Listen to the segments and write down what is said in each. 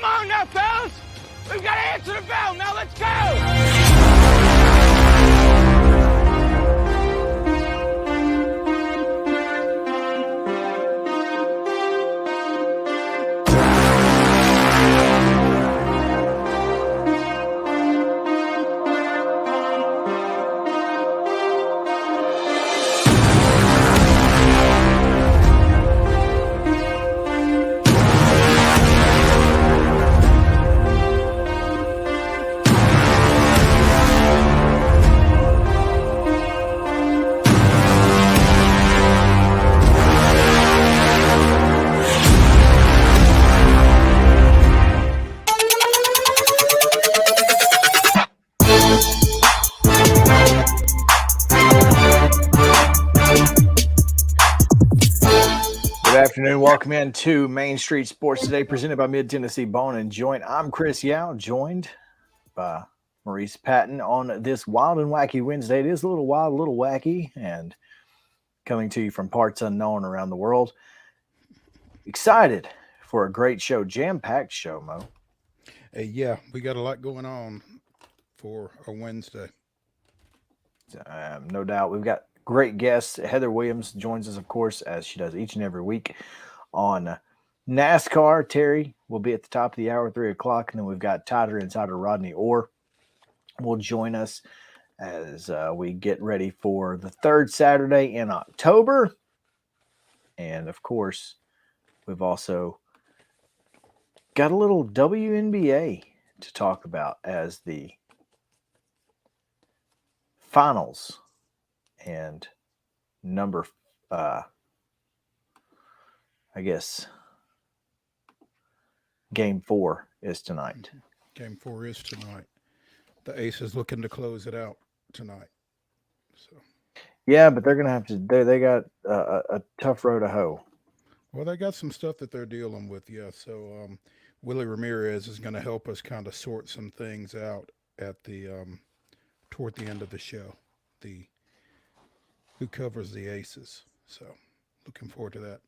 Come on now, fellas! We've got to answer the bell. Now let's go! Afternoon. Welcome into Main Street Sports Today, presented by Mid-Tennessee Bone and Joint. I'm Chris Yao, joined by Maurice Patton on this wild and wacky Wednesday. It is a little wild, a little wacky, and coming to you from parts unknown around the world. Excited for a great show, jam-packed show, Mo. Yeah, we got a lot going on for a Wednesday. No doubt. We've got great guests. Heather Williams joins us, of course, as she does each and every week on NASCAR. Terry will be at the top of the hour, 3 o'clock. And then we've got Tighter Insider Rodney Orr will join us as we get ready for the third Saturday in October. And, of course, we've also got a little WNBA to talk about as the finals and number, Game 4 is tonight. Game 4 is tonight. The Ace is looking to close it out tonight. So, yeah, but they're going to have to. They got a tough road to hoe. Well, they got some stuff that they're dealing with. Yeah. So Willie Ramirez is going to help us kind of sort some things out at the toward the end of the show. Who covers the Aces. So looking forward to that.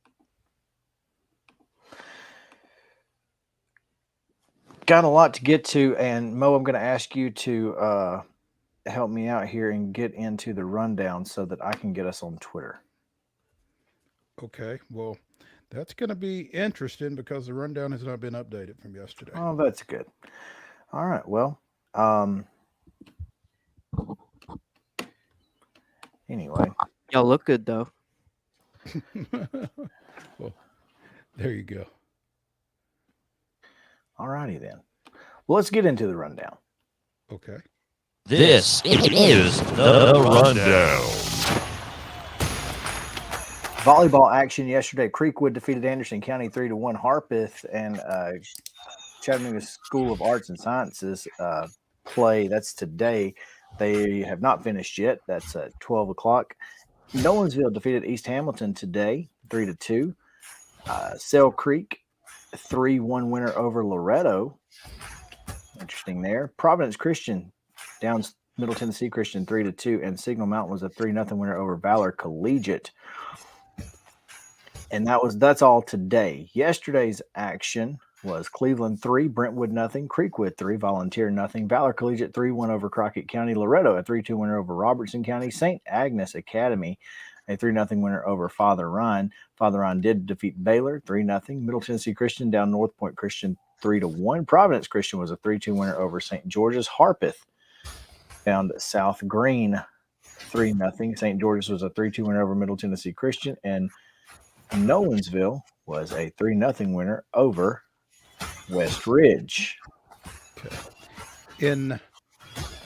Got a lot to get to, and Mo, I'm going to ask you to help me out here and get into the rundown so that I can get us on Twitter. Okay, well, that's going to be interesting because the rundown has not been updated from yesterday. Oh, that's good. All right, well, anyway. Y'all look good, though. Well, there you go. All righty then. Well, let's get into the rundown. Okay. This is the rundown. Volleyball action yesterday. Creekwood defeated Anderson County 3-1. Harpeth and Chattanooga School of Arts and Sciences play. That's today. They have not finished yet. That's at 12 o'clock. Nolensville defeated East Hamilton today, 3-2. Sale Creek, 3-1 winner over Loretto. Interesting there. Providence Christian downs Middle Tennessee Christian 3-2, and Signal Mountain was a 3-0 winner over Valor Collegiate. And that's all today. Yesterday's action was Cleveland 3, Brentwood nothing, Creekwood 3, Volunteer nothing, Valor Collegiate 3-1 over Crockett County, Loretto a 3-2 winner over Robertson County, St. Agnes Academy a 3-0 winner over Father Ryan. Father Ryan did defeat Baylor 3-0. Middle Tennessee Christian down North Point Christian 3-1. Providence Christian was a 3-2 winner over St. George's. Harpeth found South Green 3-0. St. George's was a 3-2 winner over Middle Tennessee Christian, and Nolensville was a 3-0 winner over West Ridge. Okay. In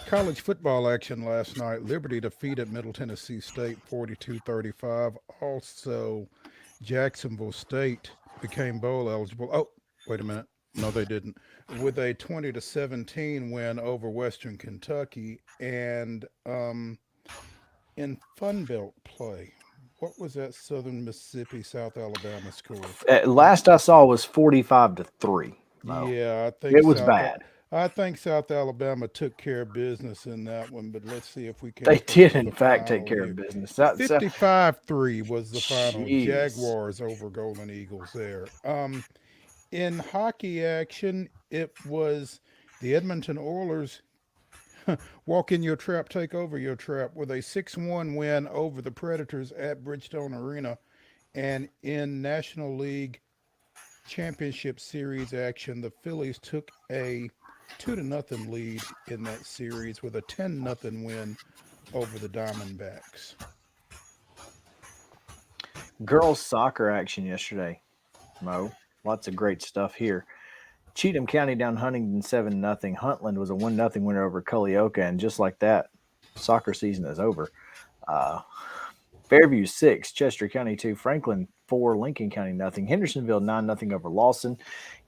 college football action last night, Liberty defeated Middle Tennessee State 42-35. Also, Jacksonville State became bowl eligible. Oh, wait a minute. No, they didn't. With a 20-17 win over Western Kentucky. And in Fun Belt play, what was that Southern Mississippi, South Alabama score? Last I saw was 45-3. Yeah, I think it was bad. I think South Alabama took care of business in that one, but let's see if we can. They did, in fact, take care of business. 55-3 was the final. Jeez. Jaguars over Golden Eagles there. In hockey action, it was the Edmonton Oilers walk in your trap, take over your trap with a 6-1 win over the Predators at Bridgestone Arena. And in National League Championship Series action, the Phillies took a 2-0 lead in that series with a 10-0 win over the Diamondbacks. Girls soccer action yesterday, Mo. Lots of great stuff here. Cheatham County down Huntington 7-0. Huntland was a 1-0 winner over Culleoka, and just like that, soccer season is over. Fairview 6, Chester County 2, Franklin 4, Lincoln County nothing. Hendersonville 9-0 over Lawson.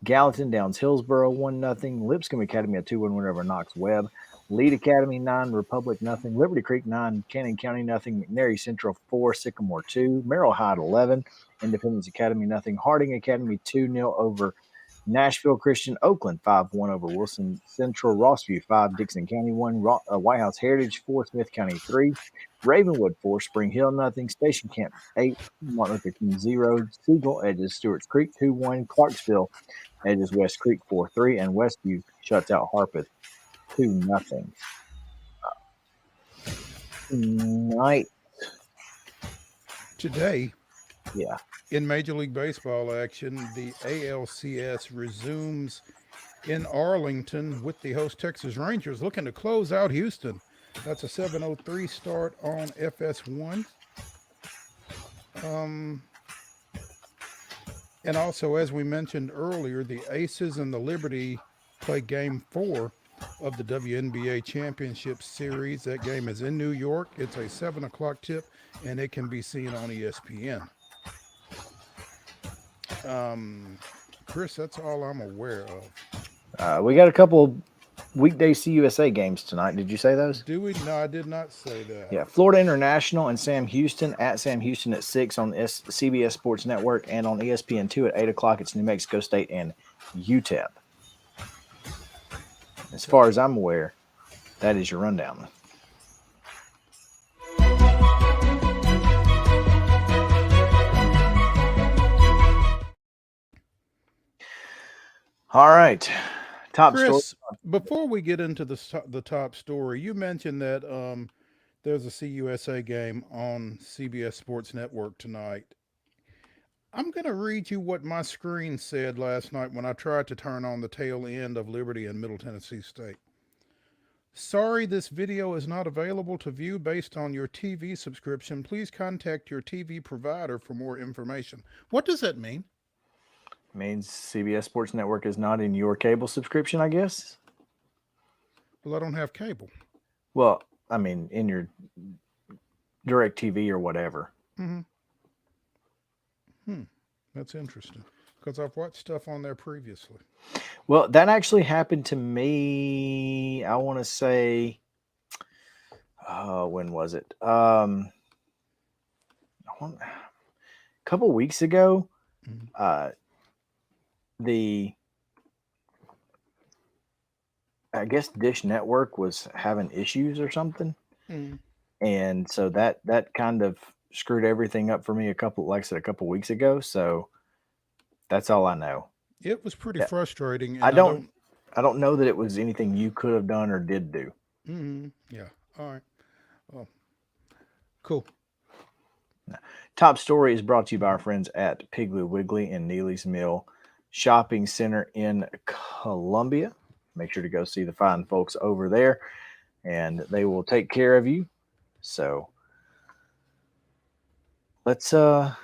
Gallatin downs Hillsboro 1-0. Lipscomb Academy a 2-1 win over Knox Webb. Lead Academy 9, Republic nothing. Liberty Creek 9, Cannon County nothing. McNary Central 4, Sycamore 2. Merrill Hyde 11, Independence Academy nothing. Harding Academy 2-0 over Nashville Christian. Oakland 5-1 over Wilson Central. Rossview 5, Dixon County 1. White House Heritage 4, Smith County 3. Ravenwood 4, Spring Hill nothing. Station Camp 8, Martin Luther King 0. Siegel edges Stewart's Creek 2-1. Clarksville edges West Creek 4-3, and Westview shuts out Harpeth 2-0. Tonight, Today, yeah, in Major League Baseball action, the ALCS resumes in Arlington with the host Texas Rangers looking to close out Houston. That's a 7:03 start on FS1. And also, as we mentioned earlier, the Aces and the Liberty play Game 4 of the WNBA Championship Series. That game is in New York. It's a 7 o'clock tip, and it can be seen on ESPN. Chris, that's all I'm aware of. we got a couple weekday CUSA games tonight. Did you say those? Do we? No, I did not say that. Yeah, Florida International and Sam Houston at Sam Houston at 6 on CBS Sports Network, and on ESPN2 at 8 o'clock. It's New Mexico State and UTEP. As far as I'm aware, that is your rundown. All right. Top Chris, story. before we get into the top story, you mentioned that there's a CUSA game on CBS Sports Network tonight. I'm going to read you what my screen said last night when I tried to turn on the tail end of Liberty and Middle Tennessee State. Sorry, this video is not available to view based on your TV subscription. Please contact your TV provider for more information. What does that mean? It means CBS Sports Network is not in your cable subscription, I guess. Well, I don't have cable. Well, I mean, in your DirecTV or whatever. Mm-hmm. That's interesting, because I've watched stuff on there previously. Well, that actually happened to me, I want to say, when was it? A couple weeks ago. Mm-hmm. I guess Dish Network was having issues or something. Mm. And so that kind of screwed everything up for me a couple weeks ago. So that's all I know. It was pretty frustrating. And I don't know that it was anything you could have done or did do. Mm-hmm. Yeah. All right. Well, cool. Top story is brought to you by our friends at Piggly Wiggly in Neely's Mill Shopping Center in Columbia. Make sure to go see the fine folks over there, and they will take care of you. So let's talk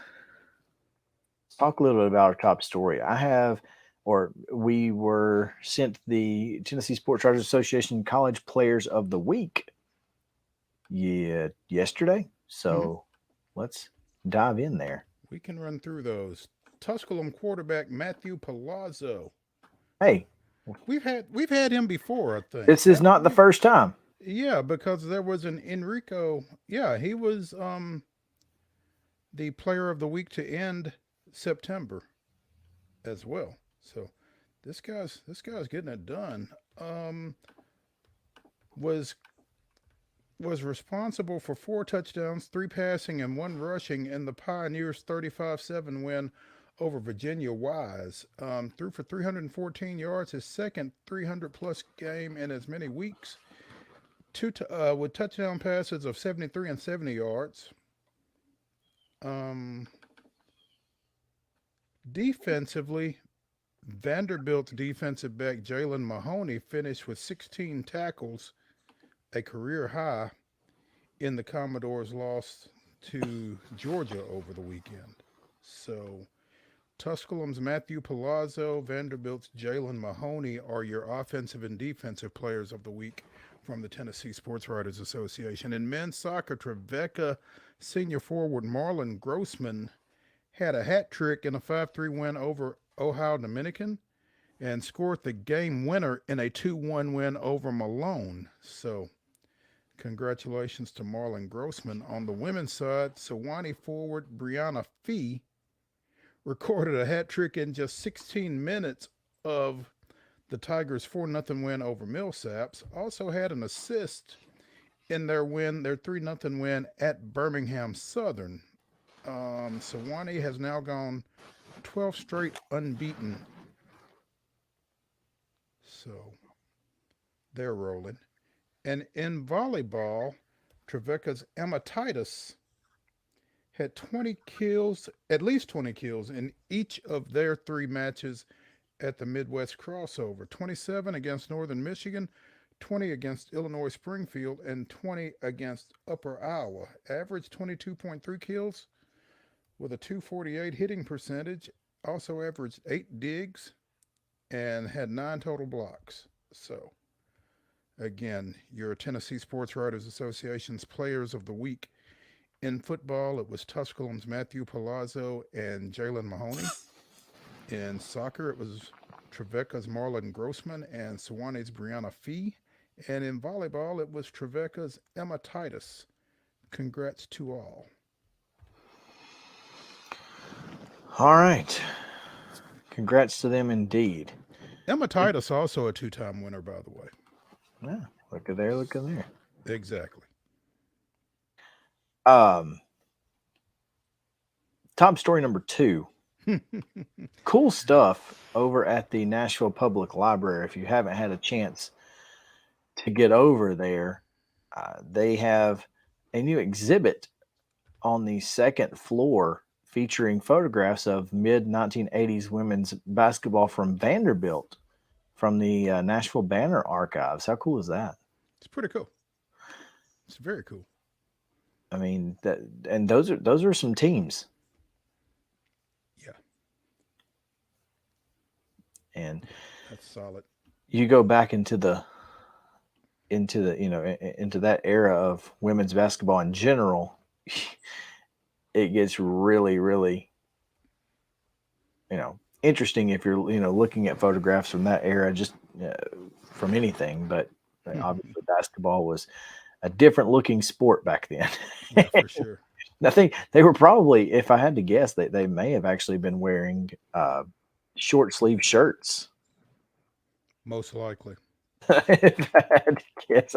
a little bit about our top story. We were sent the Tennessee Sports Writers Association College Players of the Week yesterday. So let's dive in there. We can run through those. Tusculum quarterback Matthew Palazzo. Hey, we've had him before, I think. This is not the first time. Yeah, because there was an Enrico. Yeah, he was the player of the week to end September as well. So this guy's getting it done. Was responsible for 4 touchdowns, 3 passing, and 1 rushing in the Pioneers' 35-7 win over Virginia Wise. Threw for 314 yards, his second 300-plus game in as many weeks. With touchdown passes of 73 and 70 yards. Defensively, Vanderbilt's defensive back Jalen Mahoney finished with 16 tackles, a career high, in the Commodores' loss to Georgia over the weekend. So Tusculum's Matthew Palazzo, Vanderbilt's Jalen Mahoney are your offensive and defensive players of the week from the Tennessee Sports Writers Association. In men's soccer, Trevecca senior forward Marlon Grossman had a hat trick in a 5-3 win over Ohio Dominican and scored the game winner in a 2-1 win over Malone. So congratulations to Marlon Grossman. On the women's side, Sewanee forward Brianna Fee recorded a hat trick in just 16 minutes of the Tigers' 4-0 win over Millsaps. Also had an assist in their 3-0 win at Birmingham Southern. Sewanee has now gone 12 straight unbeaten. So they're rolling. And in volleyball, Trevecca's Emma Titus had 20 kills, at least 20 kills in each of their 3 matches at the Midwest crossover. 27 against Northern Michigan, 20 against Illinois Springfield, and 20 against Upper Iowa. Average 22.3 kills with a 248 hitting percentage. Also averaged 8 digs and had 9 total blocks. So again, your Tennessee Sports Writers Association's Players of the Week. In football, it was Tusculum's Matthew Palazzo and Jalen Mahoney. In soccer, it was Trevecca's Marlon Grossman and Sewanee's Brianna Fee. And in volleyball, it was Trevecca's Emma Titus. Congrats to all. All right. Congrats to them indeed. Emma Titus also a 2-time winner, by the way. Yeah, look at there, look at there. Exactly. Top story number 2. Cool stuff over at the Nashville Public Library. If you haven't had a chance to get over there, they have a new exhibit on the second floor featuring photographs of mid-1980s women's basketball from Vanderbilt from the Nashville Banner Archives. How cool is that? It's pretty cool. It's very cool. I mean, those are some teams. Yeah. And that's solid. You go back into that era of women's basketball in general, it gets really, really, interesting if you're, looking at photographs from that era, just from anything. But obviously basketball was a different looking sport back then. Yeah, for sure. I think they were probably, if I had to guess, they may have actually been wearing short sleeve shirts. Most likely. If I had to guess,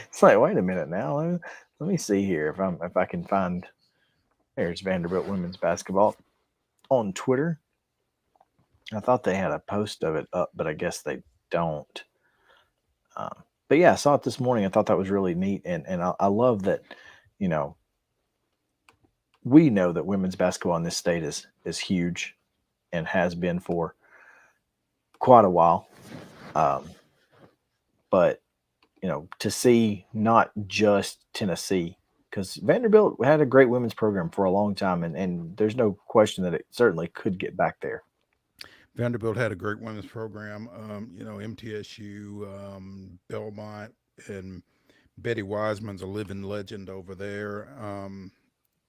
it's like, wait a minute now. Let me see here if I can find. There's Vanderbilt women's basketball on Twitter. I thought they had a post of it up, but I guess they don't. But yeah, I saw it this morning. I thought that was really neat, and I love that. We know that women's basketball in this state is huge, and has been for quite a while. But to see not just Tennessee, because Vanderbilt had a great women's program for a long time, and there's no question that it certainly could get back there. Vanderbilt had a great women's program. MTSU, Belmont, and Betty Wiseman's a living legend over there.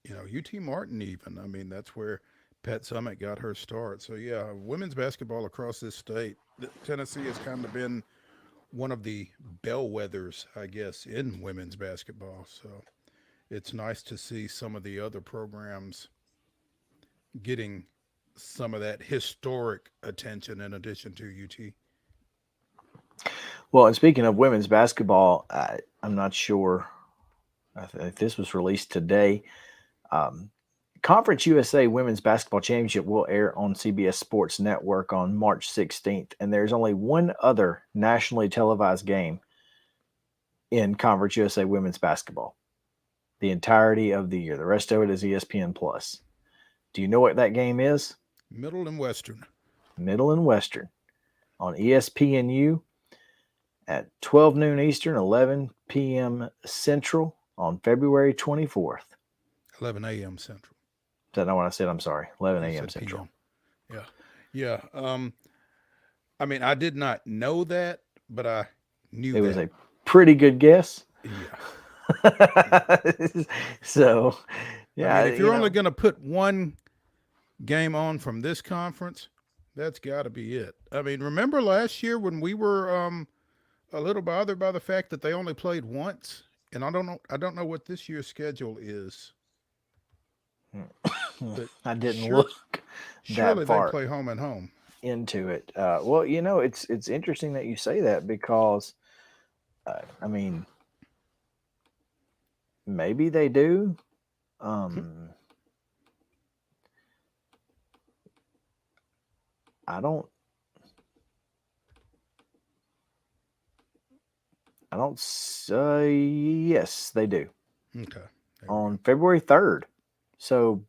UT Martin even. I mean, that's where Pat Summitt got her start. So, yeah, women's basketball across this state. Tennessee has kind of been one of the bellwethers, I guess, in women's basketball. So it's nice to see some of the other programs getting some of that historic attention in addition to UT. Well, and speaking of women's basketball, I'm not sure if this was released today. Conference USA Women's Basketball Championship will air on CBS Sports Network on March 16th, and there's only one other nationally televised game in Conference USA Women's Basketball the entirety of the year. The rest of it is ESPN+. Do you know what that game is? Middle and Western. Middle and Western on ESPNU at 12 noon Eastern, 11 p.m. Central on February 24th. 11 a.m. Central. Is that not what I said? I'm sorry. 11 You a.m. said Central. PM. Yeah. I mean, I did not know that, but I knew It that. was a pretty good guess. Yeah. So, yeah. I mean, if you're only going to put one game on from this conference, that's got to be it. I mean, remember last year when we were a little bothered by the fact that they only played once, and I don't know what this year's schedule is. But I didn't look surely that far they play home and home into it. Well, you know, it's interesting that you say that because, I mean, maybe they do. I don't say yes, they do. Okay. On February 3rd. So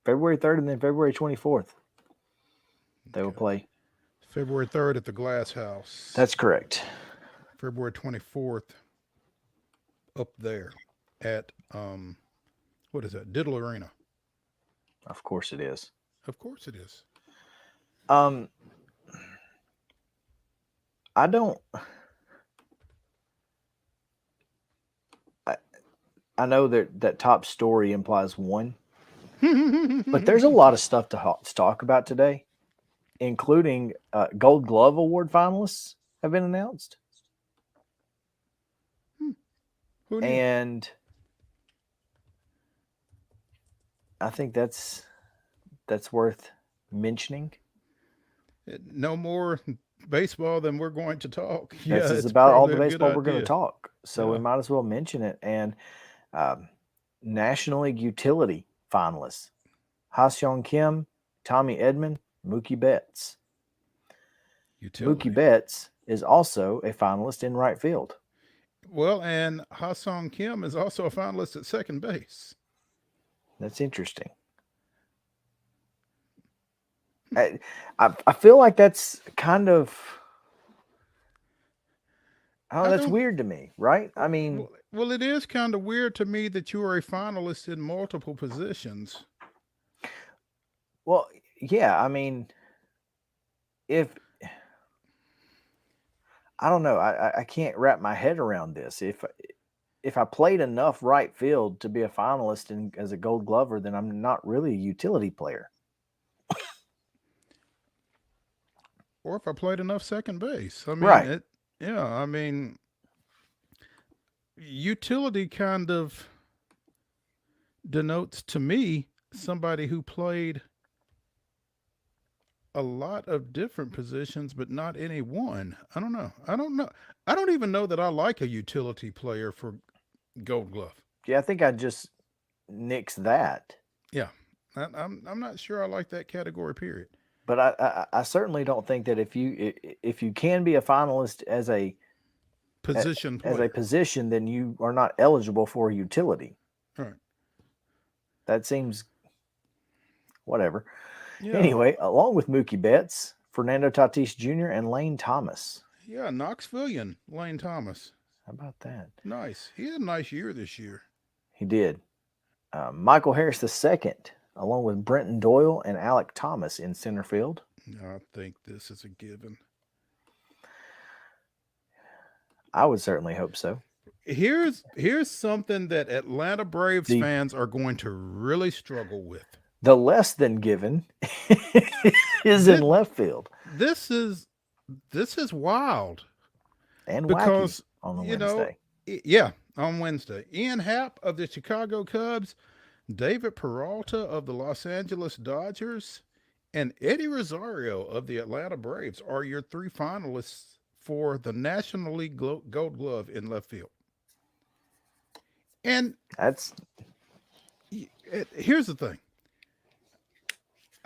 February 3rd and then February 24th. They will play. February 3rd at the Glass House. That's correct. February 24th up there at what is that? Diddle Arena. Of course it is. Of course it is. I don't. I know that top story implies one, but there's a lot of stuff to talk about today, including Gold Glove Award finalists have been announced. Who knew? And I think that's worth mentioning. No more baseball than we're going to talk. This is it's about all the probably a baseball good we're going to idea. talk. So we might as well mention it. And National League Utility finalists: Ha-Seong Kim, Tommy Edman, Mookie Betts. Utility. Mookie Betts is also a finalist in right field. Well, and Ha-Seong Kim is also a finalist at second base. That's interesting. I feel like that's kind of, that's weird to me, right? I mean, well, it is kind of weird to me that you are a finalist in multiple positions. Well, yeah, I mean, I don't know, I can't wrap my head around this. If I played enough right field to be a finalist as a Gold Glover, then I'm not really a utility player. Or if I played enough second base. I mean, right. I mean, utility kind of denotes to me somebody who played a lot of different positions, but not any one. I don't know. I don't even know that I like a utility player for Gold Glove. Yeah, I think I just nixed that. Yeah, I'm not sure I like that category, period. But I certainly don't think that if you can be a finalist as a position as a position, then you are not eligible for a utility. Right. That seems whatever. Yeah. Anyway, along with Mookie Betts, Fernando Tatis Jr. and Lane Thomas. Yeah, Knoxvilleian Lane Thomas. How about that? Nice. He had a nice year this year. He did. Michael Harris II, along with Brenton Doyle and Alec Thomas in center field. I think this is a given. I would certainly hope so. Here's something that Atlanta Braves fans are going to really struggle with. The less than given is in left field. This is wild. And because wacky on Wednesday. On Wednesday. Ian Happ of the Chicago Cubs, David Peralta of the Los Angeles Dodgers, and Eddie Rosario of the Atlanta Braves are your three finalists for the National League Gold Glove in left field. And here's the thing.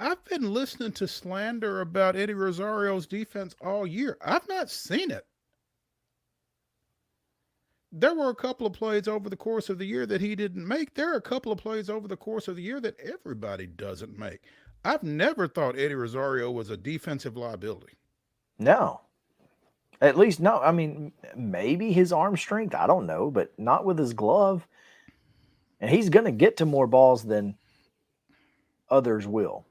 I've been listening to slander about Eddie Rosario's defense all year. I've not seen it. There were a couple of plays over the course of the year that he didn't make. There are a couple of plays over the course of the year that everybody doesn't make. I've never thought Eddie Rosario was a defensive liability. No. At least, no. I mean, maybe his arm strength. I don't know, but not with his glove. And he's going to get to more balls than others will.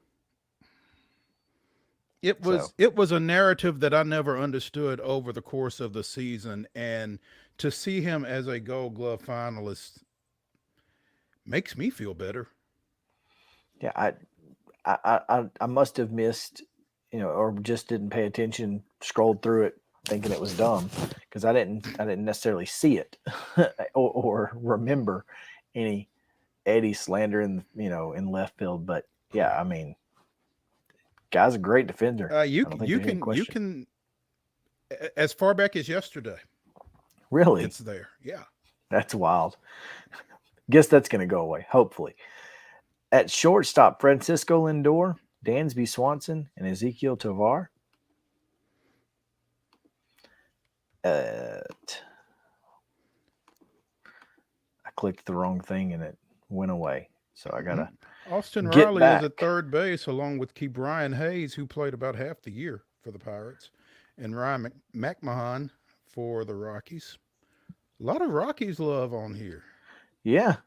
It was a narrative that I never understood over the course of the season, and to see him as a Gold Glove finalist makes me feel better. Yeah, I must have missed, or just didn't pay attention, scrolled through it thinking it was dumb, because I didn't necessarily see it or remember any Eddie slander in left field. But yeah, I mean, guy's a great defender. You can as far back as yesterday. Really? It's there. Yeah. That's wild. Guess that's going to go away, hopefully. At shortstop, Francisco Lindor, Dansby Swanson, and Ezekiel Tovar. I clicked the wrong thing and it went away. So I got to Austin Riley is at third base along with Brian Hayes, who played about half the year for the Pirates, and Ryan McMahon for the Rockies. A lot of Rockies love on here. Yeah.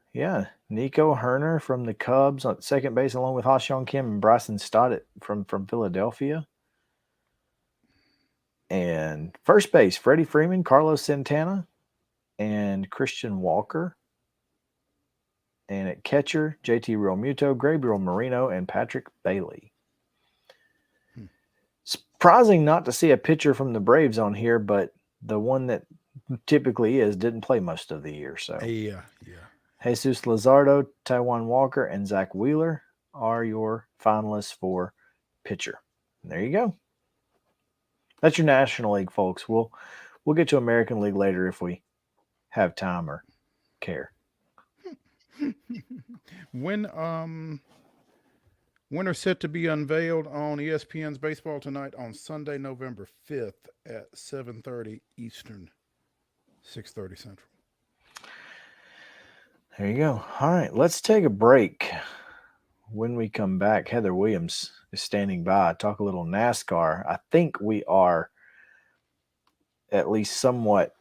Nico Herner from the Cubs on second base, along with Ha-Seong Kim and Bryson Stott from Philadelphia. And first base, Freddie Freeman, Carlos Santana, and Christian Walker. And at catcher, JT Realmuto, Gabriel Marino, and Patrick Bailey. Surprising not to see a pitcher from the Braves on here, but the one that typically didn't play most of the year. So yeah. Jesus Luzardo, Taijuan Walker, and Zach Wheeler are your finalists for pitcher. And there you go. That's your National League, folks. We'll get to American League later if we have time or care. When are set to be unveiled on ESPN's Baseball Tonight on Sunday, November 5th at 7:30 Eastern, 6:30 Central. There you go. All right, let's take a break. When we come back, Heather Williams is standing by. Talk a little NASCAR. I think we are at least somewhat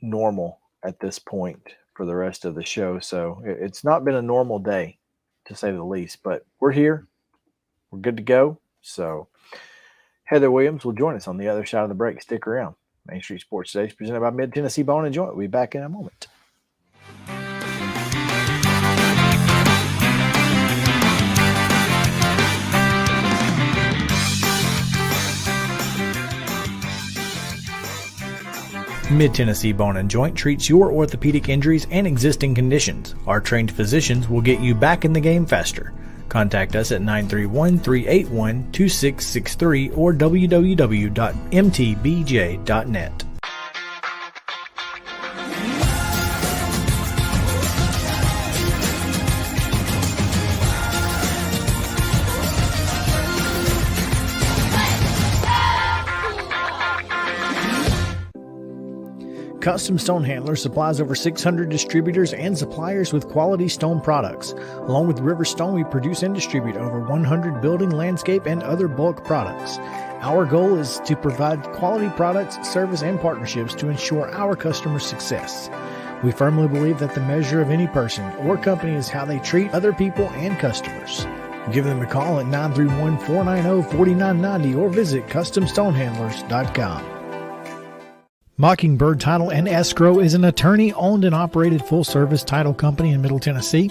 normal at this point for the rest of the show. So it's not been a normal day, to say the least, but we're here. We're good to go. So Heather Williams will join us on the other side of the break. Stick around. Main Street Sports Today is presented by Mid-Tennessee Bone and Joint. We'll be back in a moment. Mid-Tennessee Bone and Joint treats your orthopedic injuries and existing conditions. Our trained physicians will get you back in the game faster. Contact us at 931-381-2663 or www.mtbj.net. Custom Stone Handler supplies over 600 distributors and suppliers with quality stone products. Along with River Stone, we produce and distribute over 100 building, landscape, and other bulk products. Our goal is to provide quality products, service, and partnerships to ensure our customers' success. We firmly believe that the measure of any person or company is how they treat other people and customers. Give them a call at 931-490-4990 or visit CustomStonehandlers.com. Mockingbird Title and Escrow is an attorney-owned and operated full-service title company in Middle Tennessee.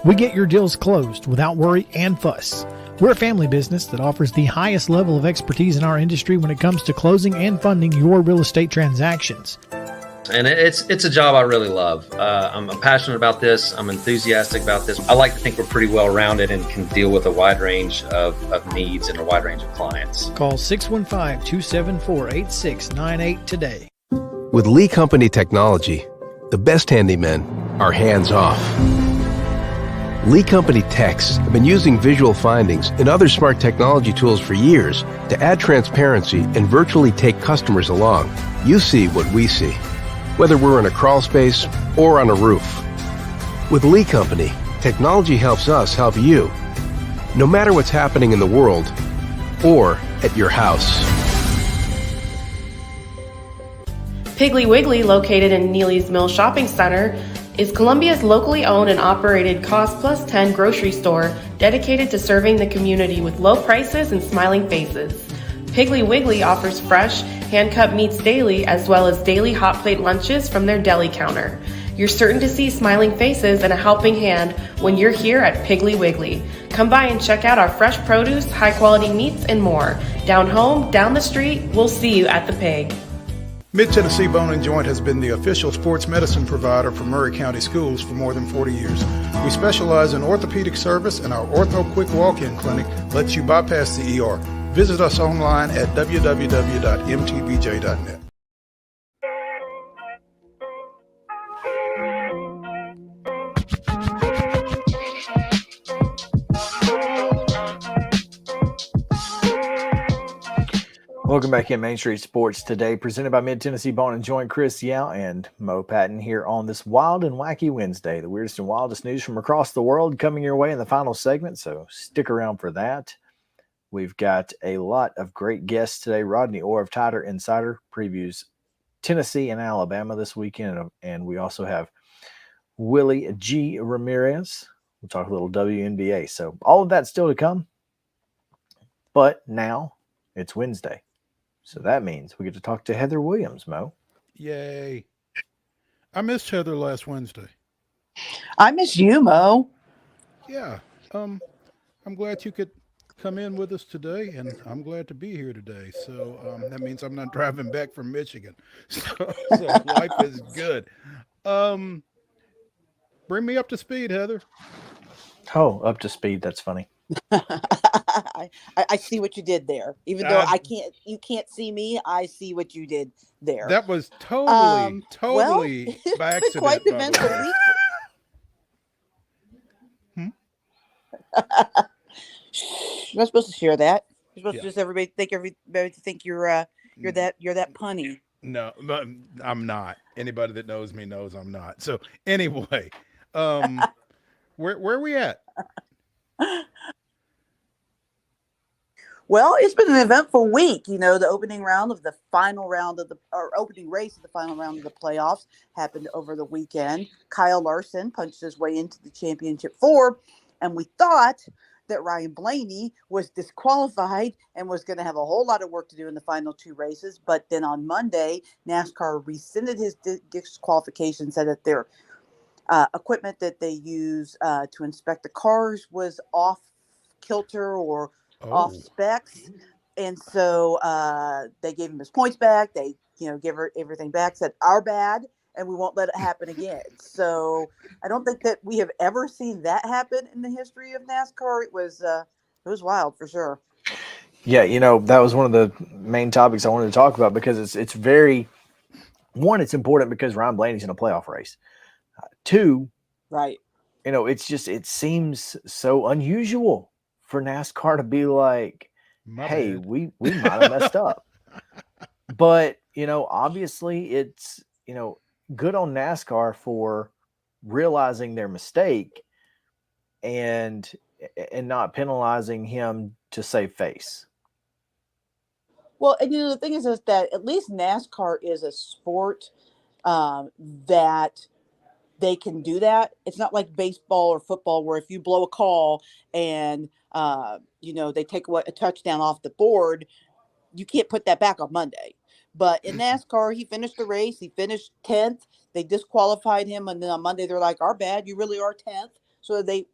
We get your deals closed without worry and fuss. We're a family business that offers the highest level of expertise in our industry when it comes to closing and funding your real estate transactions. And it's a job I really love. I'm passionate about this. I'm enthusiastic about this. I like to think we're pretty well-rounded and can deal with a wide range of needs and a wide range of clients. Call 615-274-8698 today. With Lee Company technology, the best handymen are hands-off. Lee Company techs have been using visual findings and other smart technology tools for years to add transparency and virtually take customers along. You see what we see, whether we're in a crawl space or on a roof. With Lee Company, technology helps us help you, no matter what's happening in the world or at your house. Piggly Wiggly, located in Neely's Mill Shopping Center, is Columbia's locally owned and operated Cost Plus 10 grocery store dedicated to serving the community with low prices and smiling faces. Piggly Wiggly offers fresh, hand-cut meats daily as well as daily hot plate lunches from their deli counter. You're certain to see smiling faces and a helping hand when you're here at Piggly Wiggly. Come by and check out our fresh produce, high-quality meats, and more. Down home, down the street, we'll see you at the Pig. Mid-Tennessee Bone & Joint has been the official sports medicine provider for Murray County Schools for more than 40 years. We specialize in orthopedic service, and our Ortho Quick Walk-In Clinic lets you bypass the ER. Visit us online at www.mtbj.net. Welcome back in Main Street Sports today, presented by Mid-Tennessee Bone & Joint. Chris Yao and Mo Patton here on this wild and wacky Wednesday. The weirdest and wildest news from across the world coming your way in the final segment, so stick around for that. We've got a lot of great guests today. Rodney Orr of Tider Insider previews Tennessee and Alabama this weekend, and we also have Willie G. Ramirez. We'll talk a little WNBA. So all of that still to come, but now it's Wednesday. So that means we get to talk to Heather Williams, Mo. Yay. I missed Heather last Wednesday. I miss you, Mo. Yeah. I'm glad you could come in with us today, and I'm glad to be here today. So that means I'm not driving back from Michigan. So life is good. Bring me up to speed, Heather. Oh, up to speed. That's funny. I see what you did there. Even though you can't see me, I see what you did there. That was totally it's by been accident. quite the eventful week. You're not supposed to share that. You're supposed to just everybody think you're that punny. No, I'm not. Anybody that knows me knows I'm not. So anyway, where are we at? Well, it's been an eventful week. You know, the opening race of the final round of the playoffs happened over the weekend. Kyle Larson punched his way into the championship four, and we thought that Ryan Blaney was disqualified and was going to have a whole lot of work to do in the final two races. But then on Monday, NASCAR rescinded his disqualification, said that their equipment that they use to inspect the cars was off kilter or off specs, and so they gave him his points back. They gave everything back, said our bad, and we won't let it happen again. So I don't think that we have ever seen that happen in the history of NASCAR. It was wild for sure. Yeah, that was one of the main topics I wanted to talk about, because it's very, one, it's important because Ryan Blaney's in a playoff race. Two, right. It seems so unusual for NASCAR to be like, hey, we might have messed up. But, obviously it's, good on NASCAR for realizing their mistake and not penalizing him to save face. Well, and the thing is that at least NASCAR is a sport that they can do that. It's not like baseball or football where if you blow a call and they take a touchdown off the board, you can't put that back on Monday. But in NASCAR, he finished the race. He finished 10th. They disqualified him, and then on Monday they're like, "Our bad. You really are 10th." So they,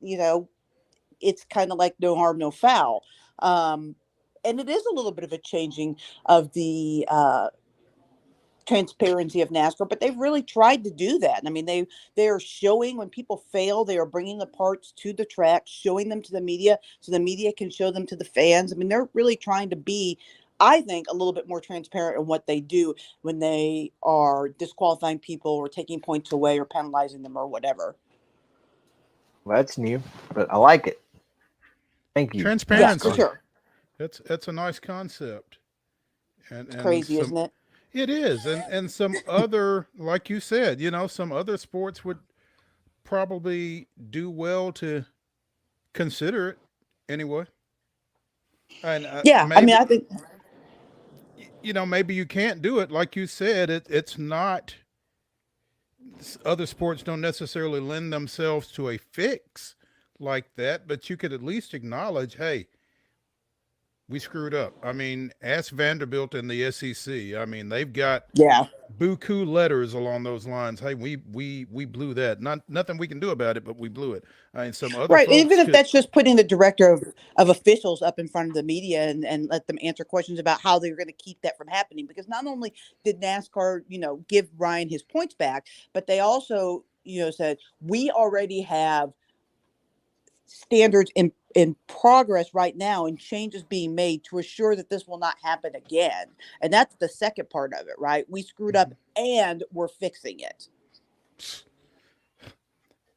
it's kind of like no harm, no foul. And it is a little bit of a changing of the transparency of NASCAR, but they've really tried to do that. I mean, they are showing when people fail, they are bringing the parts to the track, showing them to the media so the media can show them to the fans. I mean, they're really trying to be, I think, a little bit more transparent in what they do when they are disqualifying people or taking points away or penalizing them or whatever. Well, that's new, but I like it. Thank you. Yeah, for Transparency. sure. That's a nice concept. It's And crazy, some isn't it? it is. And some other, like you said, some other sports would probably do well to consider it anyway. And Yeah, I mean, maybe I think maybe you can't do it like you said. It's not. Other sports don't necessarily lend themselves to a fix like that, but you could at least acknowledge, hey, we screwed up. I mean, ask Vanderbilt and the SEC. I mean, they've got yeah. buku letters along those lines. Hey, we blew that. Nothing we can do about it, but we blew it. I mean, some other Right. folks Even if could. that's just putting the director of officials up in front of the media and let them answer questions about how they're going to keep that from happening. Because not only did NASCAR, give Ryan his points back, but they also, said we already have standards in progress right now and changes being made to assure that this will not happen again. And that's the second part of it, right? We screwed up and we're fixing it.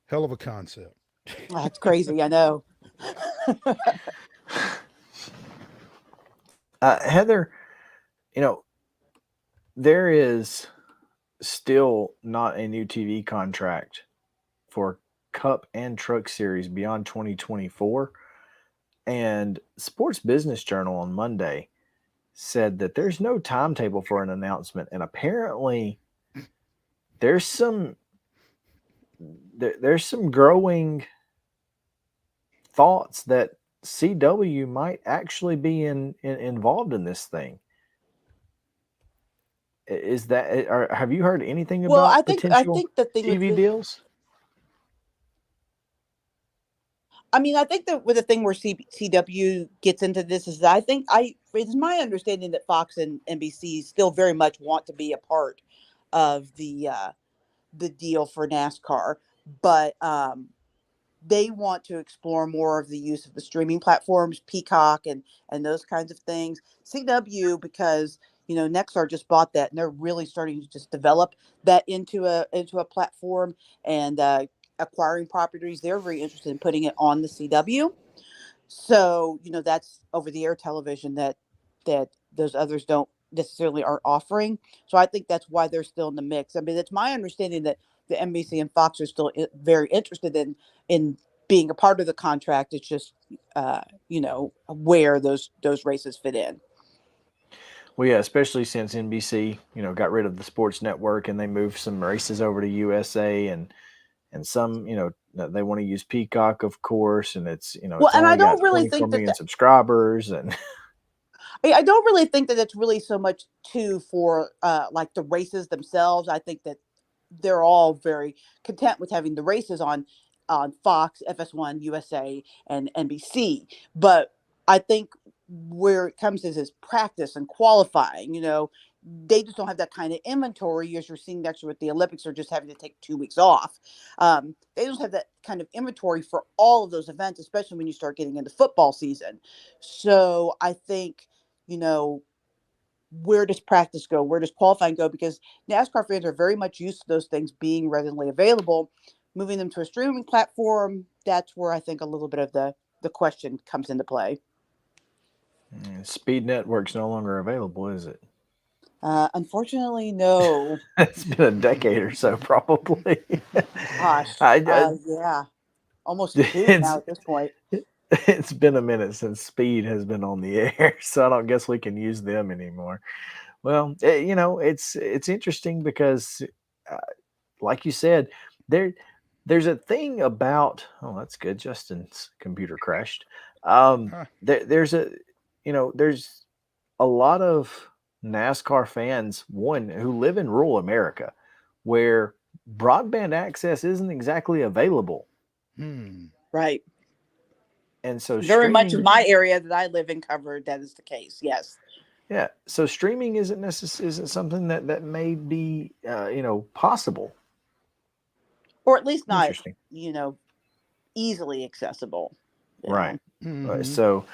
Hell of a concept. Oh, that's crazy. I know. Heather, there is still not a new TV contract for Cup and Truck Series beyond 2024. And Sports Business Journal on Monday said that there's no timetable for an announcement. And apparently there's some growing thoughts that CW might actually be involved in this thing. Is that, or have you heard anything Well, about I potential think the thing with TV deals? I mean, I think that with the thing where CW gets into this is that it's my understanding that Fox and NBC still very much want to be a part of the deal for NASCAR, but they want to explore more of the use of the streaming platforms, Peacock and those kinds of things. CW, because Nexstar just bought that, and they're really starting to just develop that into a platform and acquiring properties. They're very interested in putting it on the CW. So that's over the air television that those others don't necessarily are offering. So I think that's why they're still in the mix. I mean, it's my understanding that the NBC and Fox are still very interested in being a part of the contract. It's just where those races fit in. Well, yeah, especially since NBC, got rid of the sports network and they moved some races over to USA and some, they want to use Peacock, of course, and it's, well, it's and I only got don't really 24 think million that subscribers, and I don't really think that it's really so much for like the races themselves. I think that they're all very content with having the races on Fox, FS1, USA, and NBC. But I think where it comes is practice and qualifying. They just don't have that kind of inventory as you're seeing next year with the Olympics are just having to take 2 weeks off. They don't have that kind of inventory for all of those events, especially when you start getting into football season. So I think, where does practice go? Where does qualifying go? Because NASCAR fans are very much used to those things being readily available. Moving them to a streaming platform, that's where I think a little bit of the question comes into play. Speed Network's no longer available, is it? Unfortunately, no. It's been a decade or so, probably. Gosh, I yeah, almost 2 now at this point. It's been a minute since Speed has been on the air, so I don't guess we can use them anymore. Well, it's interesting because, like you said, there's a thing about. Oh, that's good. Justin's computer crashed. There's a lot of NASCAR fans, who live in rural America, where broadband access isn't exactly available. Right. And so very much in my area that I live in covered, that is the case. Yes. Yeah. So streaming isn't something that may be, possible. Or at least not, Interesting. easily accessible. Right. Right. So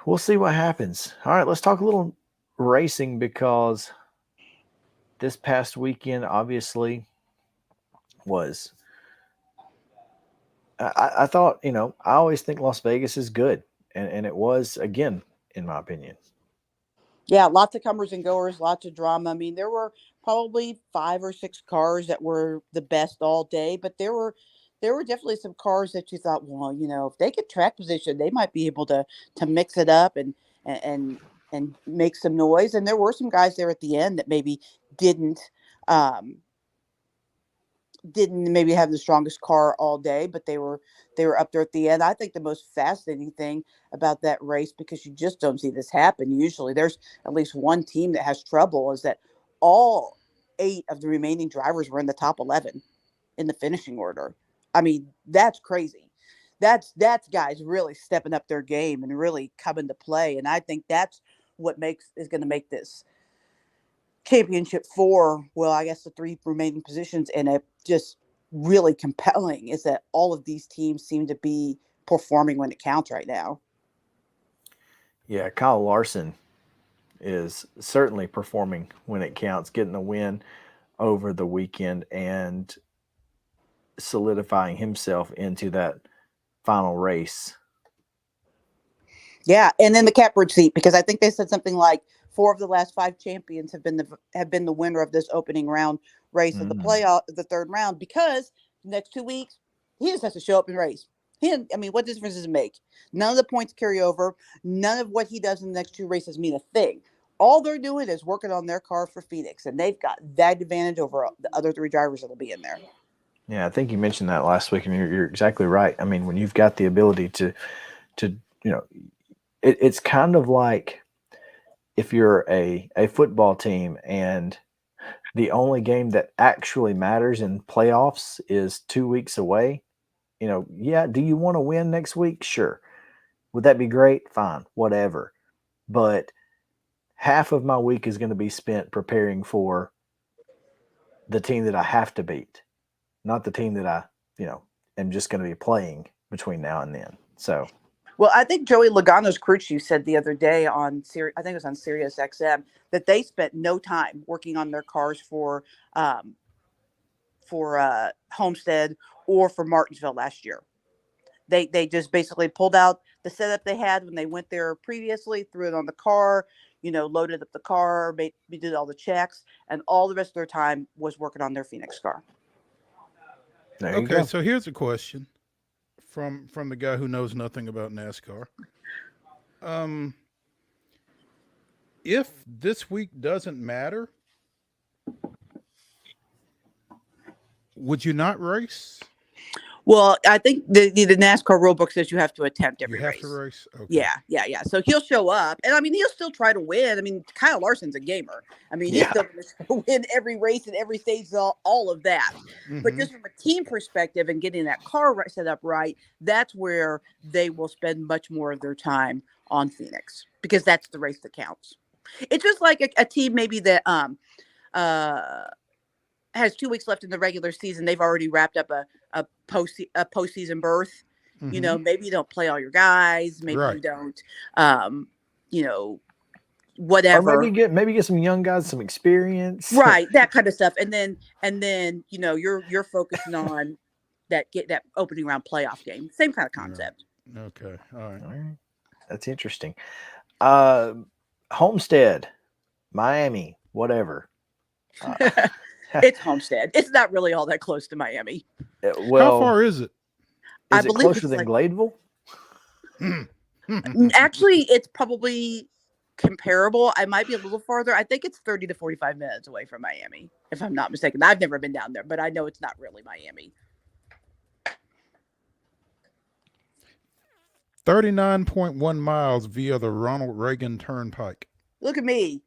we'll see what happens. All right. Let's talk a little racing because this past weekend obviously was I thought, I always think Las Vegas is good, and it was again, in my opinion. Yeah, lots of comers and goers, lots of drama. I mean, there were probably 5 or 6 cars that were the best all day, but there were definitely some cars that you thought, well, if they get track position, they might be able to mix it up and and make some noise. And there were some guys there at the end that maybe didn't um, didn't maybe have the strongest car all day, but they were up there at the end. I think the most fascinating thing about that race, because you just don't see this happen usually, there's at least one team that has trouble, is that all 8 of the remaining drivers were in the top 11 in the finishing order. I mean, that's crazy. That's guys really stepping up their game and really coming to play. And I think that's what is going to make this championship 4, well, I guess the 3 remaining positions in it, just really compelling, is that all of these teams seem to be performing when it counts right now. Yeah, Kyle Larson is certainly performing when it counts, getting a win over the weekend and solidifying himself into that final race. Yeah, and then the catbird seat, because I think they said something like 4 of the last 5 champions have been the winner of this opening round race of the playoff, the 3rd round, because the next 2 weeks he just has to show up and race. What difference does it make? None of the points carry over. None of what he does in the next 2 races mean a thing. All they're doing is working on their car for Phoenix, and they've got that advantage over the other 3 drivers that'll be in there. Yeah, I think you mentioned that last week, and you're exactly right. I mean, when you've got the ability to it's kind of like if you're a football team and the only game that actually matters in playoffs is 2 weeks away. Yeah, do you want to win next week? Sure. Would that be great? Fine, whatever. But half of my week is going to be spent preparing for the team that I have to beat, not the team that I, am just going to be playing between now and then. So, well, I think Joey Logano's crew chief said the other day I think it was on Sirius XM, that they spent no time working on their cars for Homestead or for Martinsville last year. They just basically pulled out the setup they had when they went there previously, threw it on the car, loaded up the car, did all the checks, and all the rest of their time was working on their Phoenix car. Okay, so here's a question from the guy who knows nothing about NASCAR. If this week doesn't matter, would you not race? Well, I think the NASCAR rulebook says you have to attempt every race. You have to race? Okay. Yeah. So he'll show up, and he'll still try to win. Kyle Larson's a gamer. He's still going to win every race and every stage, all of that. Mm-hmm. But just from a team perspective and getting that car set up right, that's where they will spend much more of their time on Phoenix, because that's the race that counts. It's just like a team maybe that has 2 weeks left in the regular season. They've already wrapped up a postseason berth. Mm-hmm. Maybe you don't play all your guys. Maybe you don't, whatever. Or maybe get some young guys some experience. Right, that kind of stuff. And then you're focusing on that opening round playoff game. Same kind of concept. Okay. All right. That's interesting. Homestead, Miami, whatever. It's Homestead. It's not really all that close to Miami. Well, how far is it? Is it closer than Gladeville? Actually, it's probably comparable. I might be a little farther. I think it's 30 to 45 minutes away from Miami, if I'm not mistaken. I've never been down there, but I know it's not really Miami. 39.1 miles via the Ronald Reagan Turnpike. Look at me.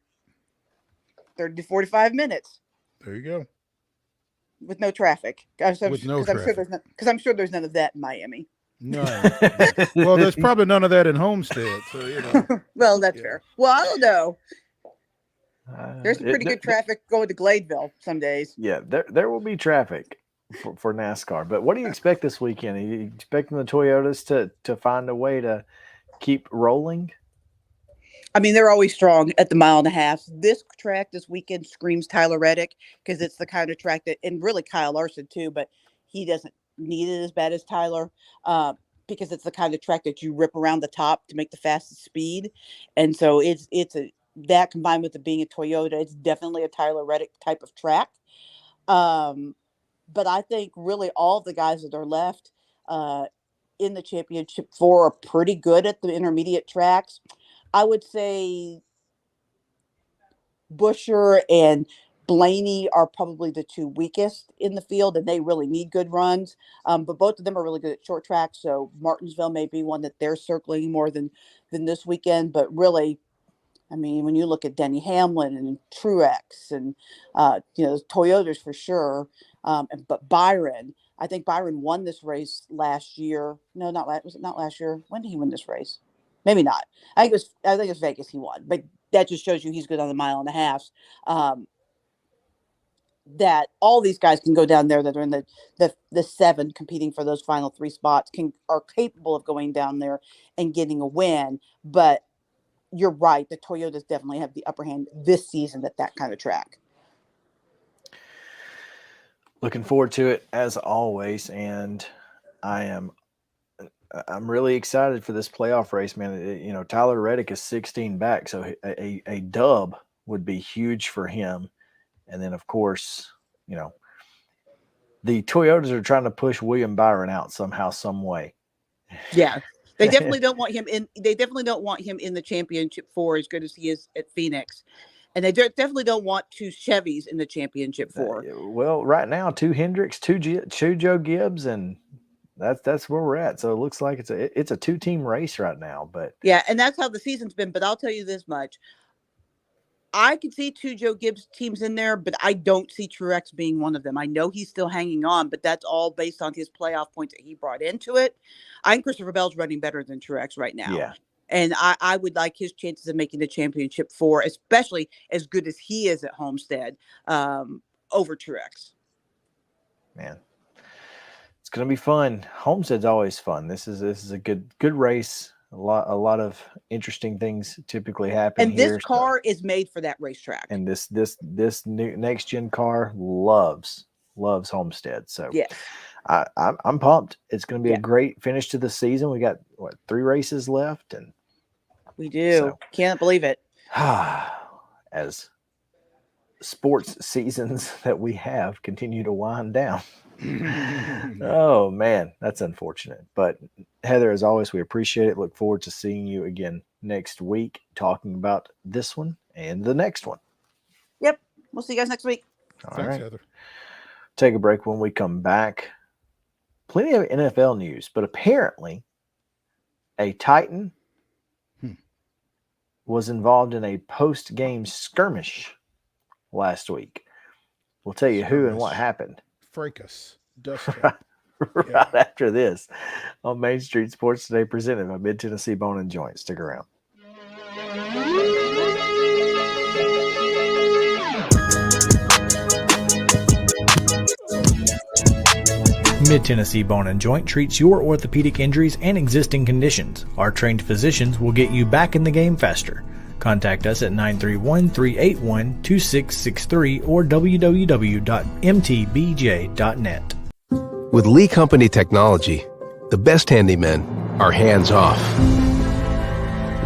30 to 45 minutes. There you go. With no traffic. Because I'm sure there's none of that in Miami. No. Well, there's probably none of that in Homestead. So, Well, that's fair. Well, I don't know. There's some pretty good traffic going to Gladeville some days. Yeah, there will be traffic for NASCAR. But what do you expect this weekend? Are you expecting the Toyotas to find a way to keep rolling? They're always strong at the 1.5 miles. This track this weekend screams Tyler Reddick, because it's the kind of track that, and really Kyle Larson too, but he doesn't need it as bad as Tyler, because it's the kind of track that you rip around the top to make the fastest speed. And so that combined with it being a Toyota, it's definitely a Tyler Reddick type of track. But I think really all of the guys that are left in the championship 4 are pretty good at the intermediate tracks. I would say Busher and Blaney are probably the 2 weakest in the field, and they really need good runs. But both of them are really good at short tracks. So Martinsville may be one that they're circling more than this weekend. But really, I mean, when you look at Denny Hamlin and Truex and, Toyotas for sure. But Byron, I think Byron won this race last year. No, was it not last year? When did he win this race? Maybe not. I think it was Vegas he won, but that just shows you he's good on the 1.5 miles. That all these guys can go down there that are in the 7 competing for those final 3 spots are capable of going down there and getting a win. But you're right. The Toyotas definitely have the upper hand this season at that kind of track. Looking forward to it as always. And I'm really excited for this playoff race, man. Tyler Reddick is 16 back. So a dub would be huge for him. And then, of course, the Toyotas are trying to push William Byron out somehow, some way. Yeah, they definitely don't want him in. They definitely don't want him in the championship 4 as good as he is at Phoenix, and they definitely don't want 2 Chevys in the championship 4. Well, right now, 2 Hendricks, 2 Joe Gibbs, and that's where we're at. So it looks like it's a 2-team race right now. But yeah, and that's how the season's been. But I'll tell you this much. I could see 2 Joe Gibbs teams in there, but I don't see Truex being one of them. I know he's still hanging on, but that's all based on his playoff points that he brought into it. I think Christopher Bell's running better than Truex right now. Yeah. And I would like his chances of making the championship 4, especially as good as he is at Homestead, over Truex. Man, it's going to be fun. Homestead's always fun. This is a good race. A lot of interesting things typically happen. And this car is made for that racetrack. And this new next gen car loves Homestead. So yeah, I'm pumped. It's going to be a great finish to the season. We got 3 races left, and we do. Can't believe it. As sports seasons that we have continue to wind down. Oh man, that's unfortunate. But Heather, as always, we appreciate it. Look forward to seeing you again next week, talking about this one and the next one. Yep. We'll see you guys next week. Thanks, right. Heather. Take a break. When we come back, plenty of NFL news, but apparently a Titan was involved in a post-game skirmish last week. We'll tell you who and what happened. Fracas. Right after this on Main Street Sports Today, presented by Mid-Tennessee Bone and Joint. Stick around. Mid-Tennessee Bone and Joint treats your orthopedic injuries and existing conditions. Our trained physicians will get you back in the game faster. Contact us at 931-381-2663 or www.mtbj.net. With Lee Company technology, the best handymen are hands-off.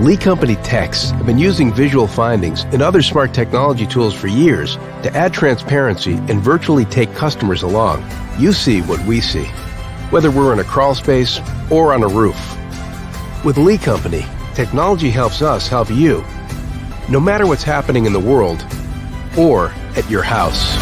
Lee Company techs have been using visual findings and other smart technology tools for years to add transparency and virtually take customers along. You see what we see, whether we're in a crawl space or on a roof. With Lee Company, technology helps us help you, no matter what's happening in the world or at your house.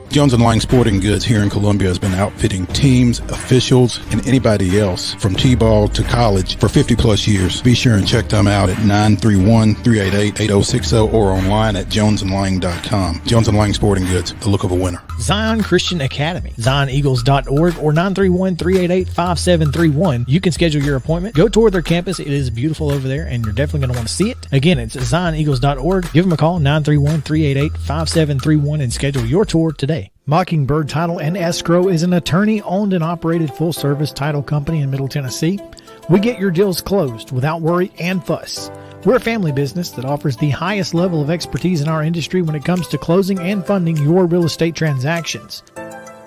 Jones & Lang Sporting Goods here in Columbia has been outfitting teams, officials, and anybody else from T-ball to college for 50-plus years. Be sure and check them out at 931-388-8060 or online at jonesandlang.com. Jones & Lang Sporting Goods, the look of a winner. Zion Christian Academy, zioneagles.org or 931-388-5731. You can schedule your appointment. Go tour their campus. It is beautiful over there, and you're definitely going to want to see it. Again, it's zioneagles.org. Give them a call, 931-388-5731, and schedule your tour today. Mockingbird Title and Escrow is an attorney-owned and operated full-service title company in Middle Tennessee. We get your deals closed without worry and fuss. We're a family business that offers the highest level of expertise in our industry when it comes to closing and funding your real estate transactions.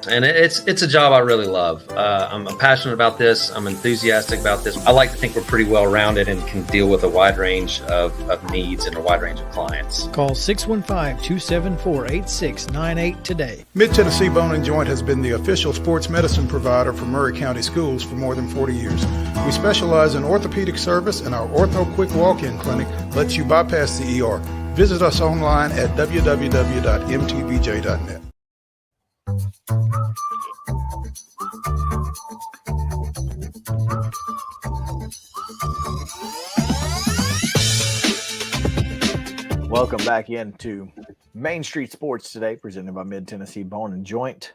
And it's a job I really love. I'm passionate about this. I'm enthusiastic about this. I like to think we're pretty well rounded and can deal with a wide range of needs and a wide range of clients. Call 615-274-8698 today. Mid-Tennessee Bone and Joint has been the official sports medicine provider for Murray County Schools for more than 40 years. We specialize in orthopedic service, and our Ortho Quick Walk-In Clinic lets you bypass the ER. Visit us online at www.mtbj.net. Welcome back into Main Street Sports today, presented by Mid-Tennessee Bone and Joint.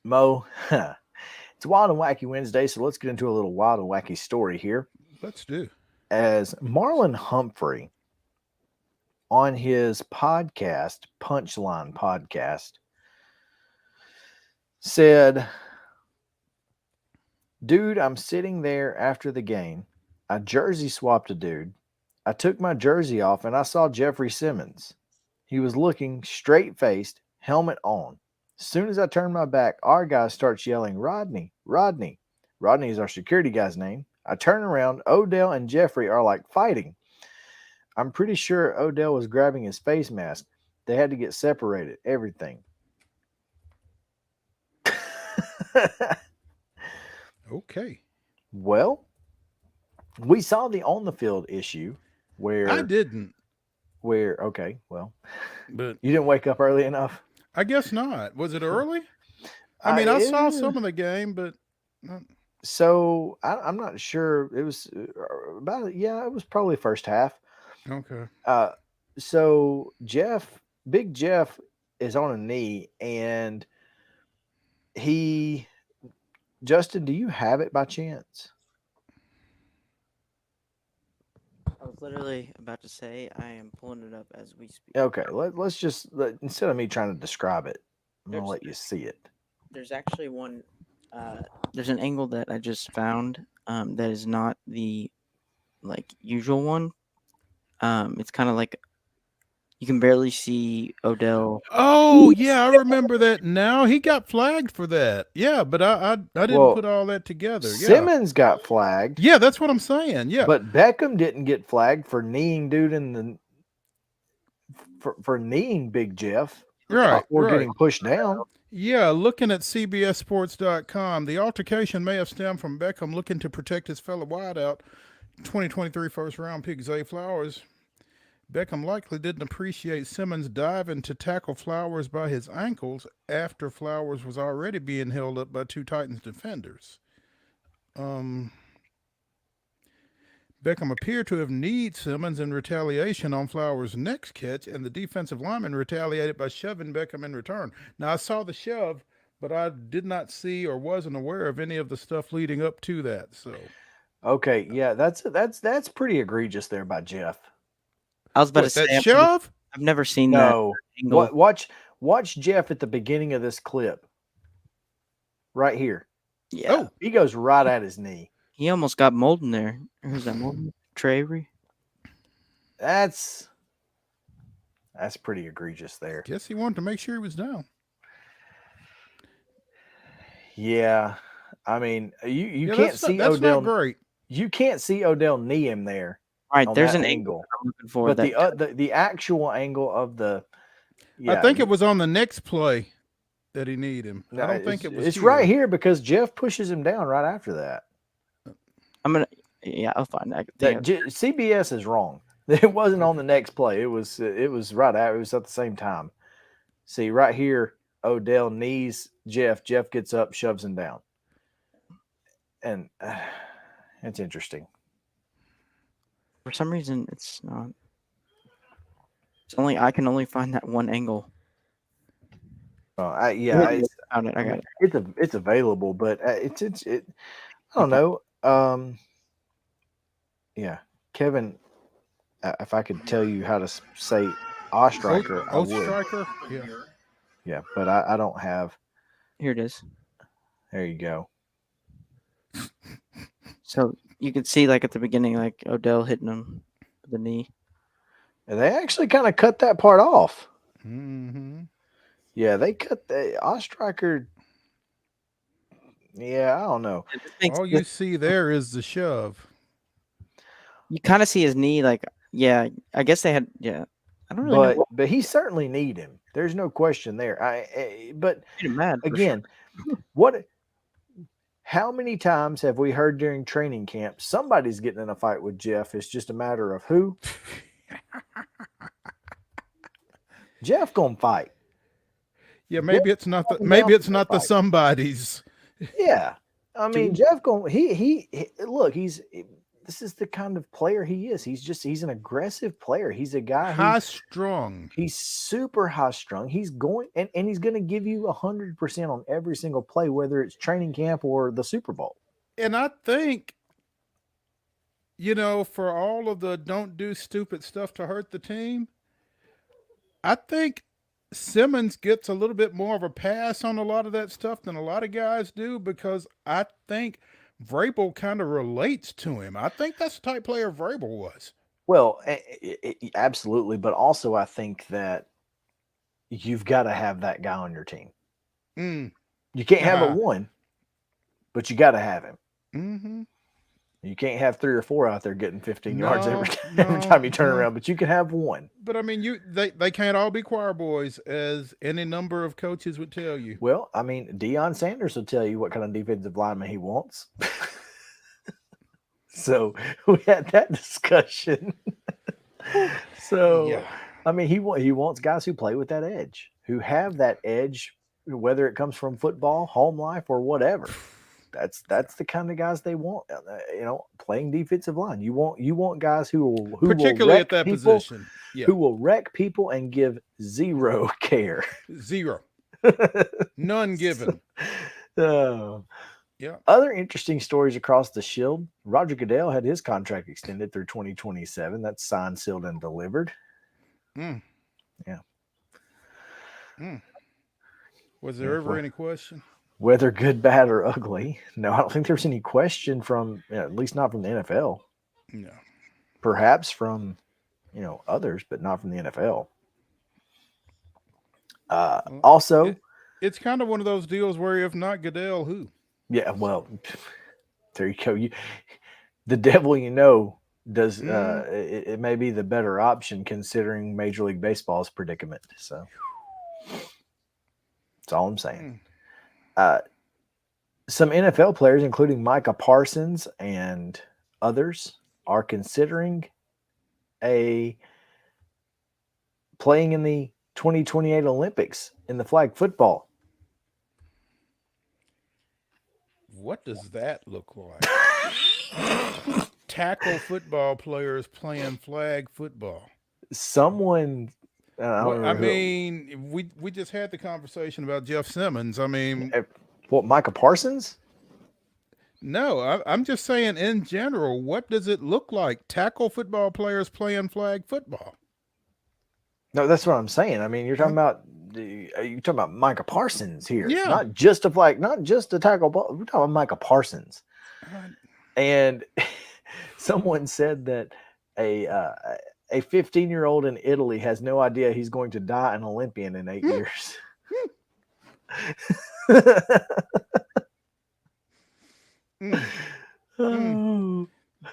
Mo, it's Wild and Wacky Wednesday, so let's get into a little wild and wacky story here. Let's do. As Marlon Humphrey, on his podcast, Punchline Podcast, said, "Dude, I'm sitting there after the game. I jersey swapped a dude. I took my jersey off and I saw Jeffrey Simmons. He was looking straight-faced, helmet on. As soon as I turned my back, our guy starts yelling, 'Rodney, Rodney.' Rodney is our security guy's name. I turn around. Odell and Jeffrey are like fighting. I'm pretty sure Odell was grabbing his face mask. They had to get separated. Everything." Okay. Well, we saw the on the field issue where I didn't. Okay, well, But you didn't wake up early enough. I guess not. Was it early? I mean, I saw some of the game, but so I'm not sure. It was it was probably first half. okay. So Big Jeff is on a knee, and Justin, do you have it by chance? I was literally about to say I am pulling it up as we speak. Okay, let's just instead of me trying to describe it, I'm gonna let you see it. There's actually one. There's an angle that I just found that is not the usual one. It's kind of like you can barely see Odell. Oh yeah, I remember that now. He got flagged for that. Yeah, but I didn't put all that together. Yeah. Simmons got flagged. Yeah, that's what I'm saying. Yeah. But Beckham didn't get flagged for kneeing dude for kneeing Big Jeff. Right. Or getting pushed down. Yeah, looking at CBSSports.com, the altercation may have stemmed from Beckham looking to protect his fellow wideout, 2023 first-round pick Zay Flowers. Beckham likely didn't appreciate Simmons diving to tackle Flowers by his ankles after Flowers was already being held up by two Titans defenders. Beckham appeared to have kneed Simmons in retaliation on Flowers' next catch, and the defensive lineman retaliated by shoving Beckham in return. Now, I saw the shove, but I did not see or wasn't aware of any of the stuff leading up to that. So, okay, yeah, that's pretty egregious there by Jeff. I was about to say that shove? I've never seen No. that angle. Watch Jeff at the beginning of this clip. Right here. Yeah. Oh, he goes right at his knee. He almost got Molden there. Who's that, Molden? Travery? That's pretty egregious there. Guess he wanted to make sure he was down. Yeah. I mean, you can't see that's Odell. Not great. You can't see Odell knee him there. All right, there's an angle I'm looking for. But the actual angle of the I think it was on the next play that he kneed him. I don't think it was. It's right here because Jeff pushes him down right after that. I'll find that. CBS is wrong. It wasn't on the next play. It was right after. It was at the same time. See right here, Odell knees Jeff. Jeff gets up, shoves him down, and it's interesting. For some reason, it's not. I can only find that one angle. I found it. I got it. It's available, but I don't know. Yeah, Kevin. If I could tell you how to say Ostriker, I would. Ostriker? Yeah. Yeah, but I don't have. Here it is. There you go. So you can see, at the beginning, Odell hitting him with the knee. And they actually kind of cut that part off. Mm-hmm. Yeah, they cut the Ostriker. Yeah, I don't know. All you see there is the shove. You kind of see his knee, like, yeah, I guess they had, yeah. I don't really know. But he certainly need him. There's no question there. But mad again, how many times have we heard during training camp somebody's getting in a fight with Jeff? It's just a matter of who. Jeff gonna fight. Yeah, maybe it's not the somebody's. Yeah, I mean Jeff going. He look. This is the kind of player he is. He's an aggressive player. He's a guy high strung. He's super high strung. He's going and he's going to give you 100% on every single play, whether it's training camp or the Super Bowl. And I think, for all of the don't do stupid stuff to hurt the team, I think Simmons gets a little bit more of a pass on a lot of that stuff than a lot of guys do, because I think Vrabel kind of relates to him. I think that's the type player Vrabel was. Well, absolutely. But also I think that you've got to have that guy on your team. You can't have a one, but you got to have him. Mm-hmm. You can't have 3 or 4 out there getting 15 yards every time you turn around, but you can have one. But I mean, they can't all be choir boys, as any number of coaches would tell you. Well, I mean, Deion Sanders will tell you what kind of defensive lineman he wants. So we had that discussion. So, yeah. I mean, he wants guys who play with that edge, who have that edge, whether it comes from football, home life, or whatever. That's the kind of guys they want, playing defensive line. You want guys who particularly will wreck at that people, position, who will wreck people and give zero care. Zero. None given. Yeah. Other interesting stories across the Shield. Roger Goodell had his contract extended through 2027. That's signed, sealed, and delivered. Yeah. Was there ever any question? Whether good, bad, or ugly. No, I don't think there's any question from, at least not from the NFL. No. Perhaps from, others, but not from the NFL. Also, it's kind of one of those deals where if not Goodell, who? Yeah, well, there you go. The devil does. It may be the better option considering Major League Baseball's predicament. So that's all I'm saying. Some NFL players, including Micah Parsons and others, are considering playing in the 2028 Olympics in the flag football. What does that look like? Tackle football players playing flag football. Someone. I mean, we just had the conversation about Jeff Simmons. I mean, what, Micah Parsons? No, I'm just saying in general. What does it look like? Tackle football players playing flag football. No, that's what I'm saying. I mean, you're talking about Micah Parsons here. Yeah. Not just a tackle ball. We're talking about Micah Parsons. And someone said that a 15-year-old in Italy has no idea he's going to die an Olympian in 8 years.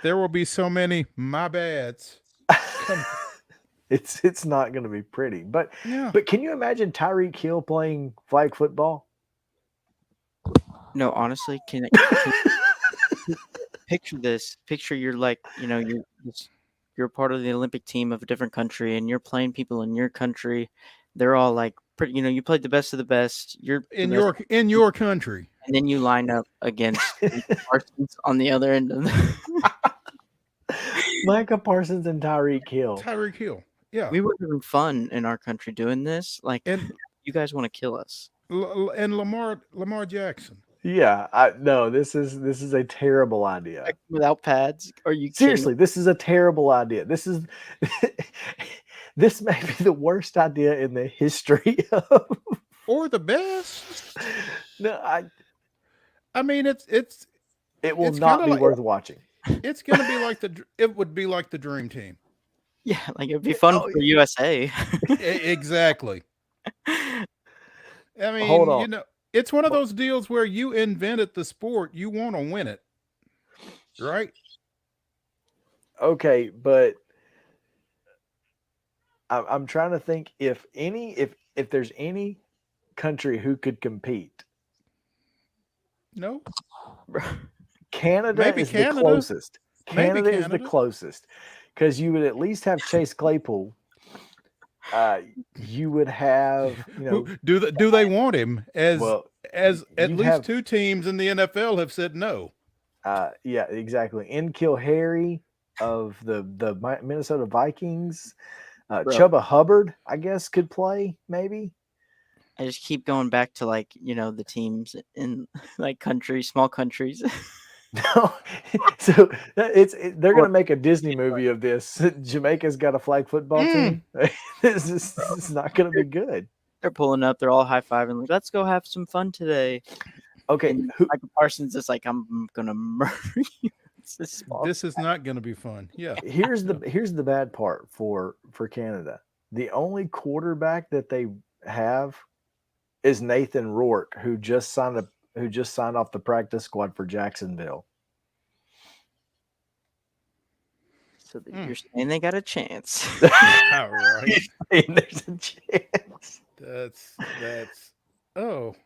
There will be so many my bads. It's not going to be pretty, but can you imagine Tyreek Hill playing flag football? No, honestly, can picture this? Picture you're like, you're part of the Olympic team of a different country, and you're playing people in your country. They're all like, you played the best of the best. You're in your country, and then you line up against Parsons on the other end of the Micah Parsons and Tyreek Hill. Tyreek Hill. Yeah, we were having fun in our country doing this. Like, and you guys want to kill us. And Lamar Jackson. Yeah, no. This is a terrible idea. Like, without pads? Are you seriously? kidding? This is a terrible idea. This may be the worst idea in the history of, or the best. No, I mean, it will not be worth watching. It's gonna be like it would be like the Dream Team. Yeah, like it'd be fun for USA. Exactly. I mean, Hold on. it's one of those deals where you invented the sport, you want to win it, right? Okay, but I'm trying to think if there's any country who could compete. No. Canada Maybe is Canada. the closest. Maybe Canada is the Canada. closest because you would at least have Chase Claypool. You would have, do they want him as at you'd least have- 2 teams in the NFL have said no. Yeah, exactly. N'Keal Harry of the Minnesota Vikings. Chuba Hubbard, I guess, could play maybe. I just keep going back to the teams in small countries. No, so they're going to make a Disney movie of this. Jamaica's got a flag football team. This is not going to be good. They're pulling up. They're all high fiving. Like, let's go have some fun today. Okay, And Michael Parsons is like, I'm gonna murder you. This is not going to be fun. Yeah. Here's the bad part for Canada. The only quarterback that they have is Nathan Rourke, who just signed off the practice squad for Jacksonville. So you're saying they got a chance? All right. There's a chance. That's. Oh.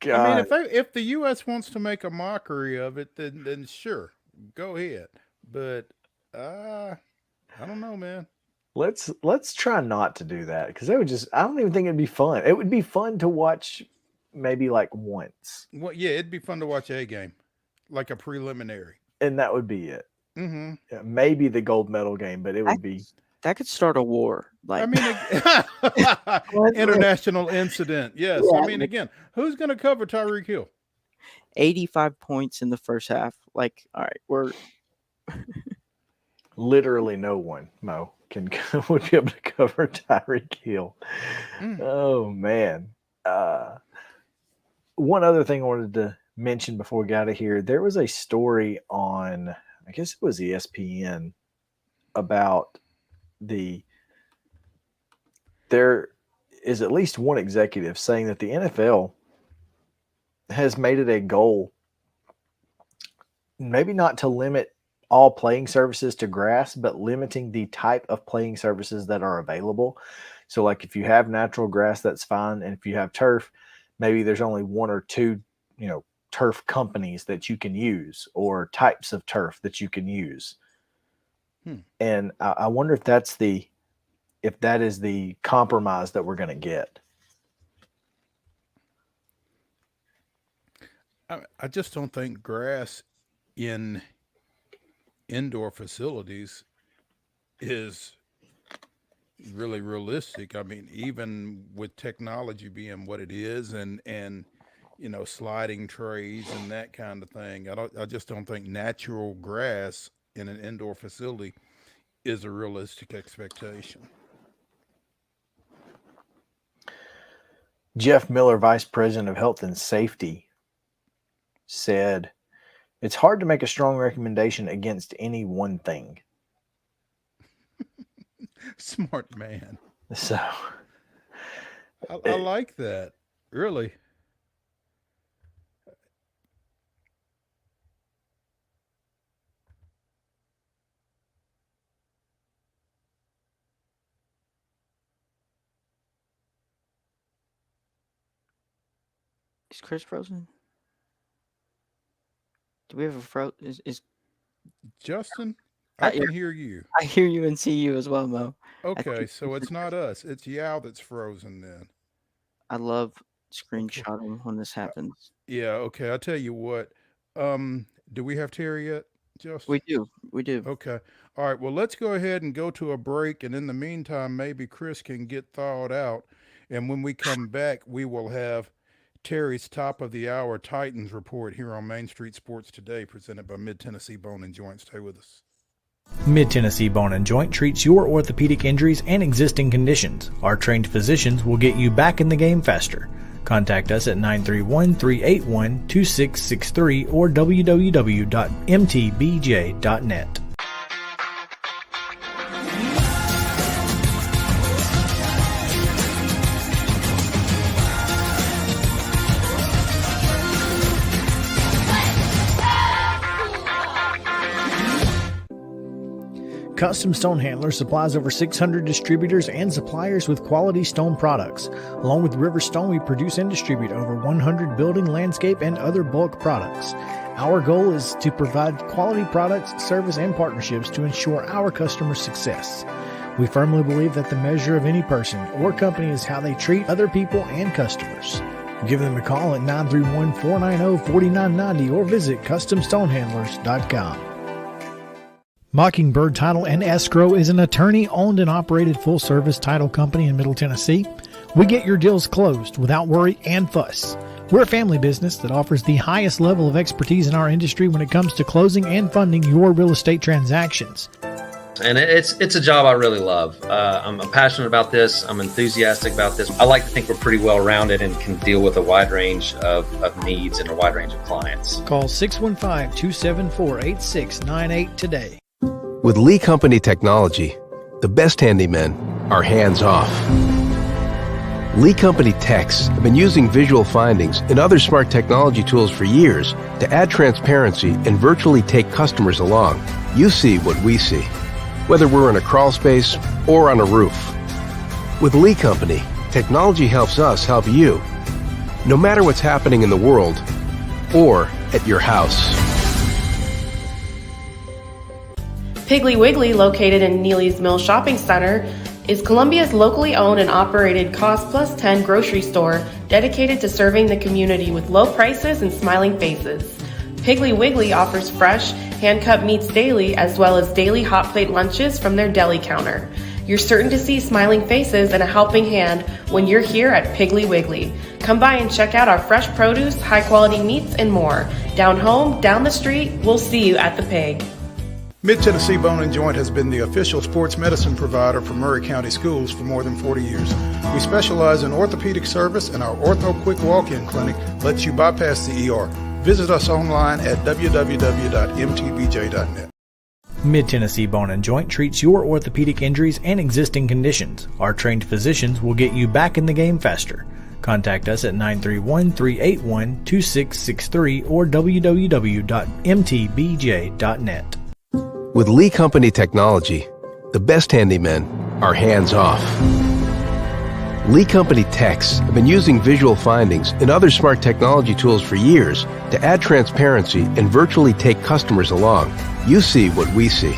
God. I mean, if the U.S. wants to make a mockery of it, then sure, go ahead. But I don't know, man. Let's try not to do that because I don't even think it'd be fun. It would be fun to watch maybe like once. Well, yeah, it'd be fun to watch a game, like a preliminary, and that would be it. Mm-hmm. Yeah, maybe the gold medal game, but it would be. That could start a war. I mean, international incident. Yes. Yeah, I mean, again, who's going to cover Tyreek Hill? 85 points in the first half. All right, we're literally no one, Mo, would be able to cover Tyreek Hill. Oh man. One other thing I wanted to mention before we got out of here, there was a story on, I guess it was ESPN, about there is at least one executive saying that the NFL has made it a goal, maybe not to limit all playing surfaces to grass, but limiting the type of playing surfaces that are available. So like if you have natural grass, that's fine. And if you have turf, maybe there's only 1 or 2, turf companies that you can use or types of turf that you can use. And I wonder if that is the compromise that we're going to get. I just don't think grass in indoor facilities is really realistic. I mean, even with technology being what it is and sliding trays and that kind of thing, I just don't think natural grass in an indoor facility is a realistic expectation. Jeff Miller, Vice President of Health and Safety, said, "It's hard to make a strong recommendation against any one thing." Smart man. So I like that. Really. Is Chris frozen? Do we have a is Justin? I can hear you. I hear you and see you as well, Mo. Okay, so it's not us. It's Yao that's frozen then. I love screenshotting when this happens. Yeah, okay. I'll tell you what. Do we have Terry yet, Justin? We do. Okay. All right. Well, let's go ahead and go to a break. And in the meantime, maybe Chris can get thawed out. And when we come back, we will have Terry's top of the hour Titans report here on Main Street Sports Today, presented by Mid-Tennessee Bone and Joint. Stay with us. Mid-Tennessee Bone and Joint treats your orthopedic injuries and existing conditions. Our trained physicians will get you back in the game faster. Contact us at 931-381-2663 or www.mtbj.net. Custom Stone Handler supplies over 600 distributors and suppliers with quality stone products. Along with River Stone, we produce and distribute over 100 building, landscape, and other bulk products. Our goal is to provide quality products, service, and partnerships to ensure our customers' success. We firmly believe that the measure of any person or company is how they treat other people and customers. Give them a call at 931-490-4990 or visit CustomStonehandlers.com. Mockingbird Title and Escrow is an attorney-owned and operated full-service title company in Middle Tennessee. We get your deals closed without worry and fuss. We're a family business that offers the highest level of expertise in our industry when it comes to closing and funding your real estate transactions. And it's a job I really love. I'm passionate about this. I'm enthusiastic about this. I like to think we're pretty well rounded and can deal with a wide range of needs and a wide range of clients. Call 615-274-8698 today. With Lee Company technology, the best handymen are hands-off. Lee Company techs have been using visual findings and other smart technology tools for years to add transparency and virtually take customers along. You see what we see, whether we're in a crawl space or on a roof. With Lee Company, technology helps us help you, no matter what's happening in the world or at your house. Piggly Wiggly, located in Neely's Mill Shopping Center, is Columbia's locally owned and operated Cost Plus 10 grocery store dedicated to serving the community with low prices and smiling faces. Piggly Wiggly offers fresh, hand-cut meats daily as well as daily hot plate lunches from their deli counter. You're certain to see smiling faces and a helping hand when you're here at Piggly Wiggly. Come by and check out our fresh produce, high-quality meats, and more. Down home, down the street, we'll see you at the Pig. Mid-Tennessee Bone and Joint has been the official sports medicine provider for Maury County Schools for more than 40 years. We specialize in orthopedic service, and our Ortho Quick Walk-In Clinic lets you bypass the ER. Visit us online at www.mtbj.net. Mid-Tennessee Bone and Joint treats your orthopedic injuries and existing conditions. Our trained physicians will get you back in the game faster. Contact us at 931-381-2663 or www.mtbj.net. With Lee Company technology, the best handymen are hands-off. Lee Company techs have been using visual findings and other smart technology tools for years to add transparency and virtually take customers along. You see what we see,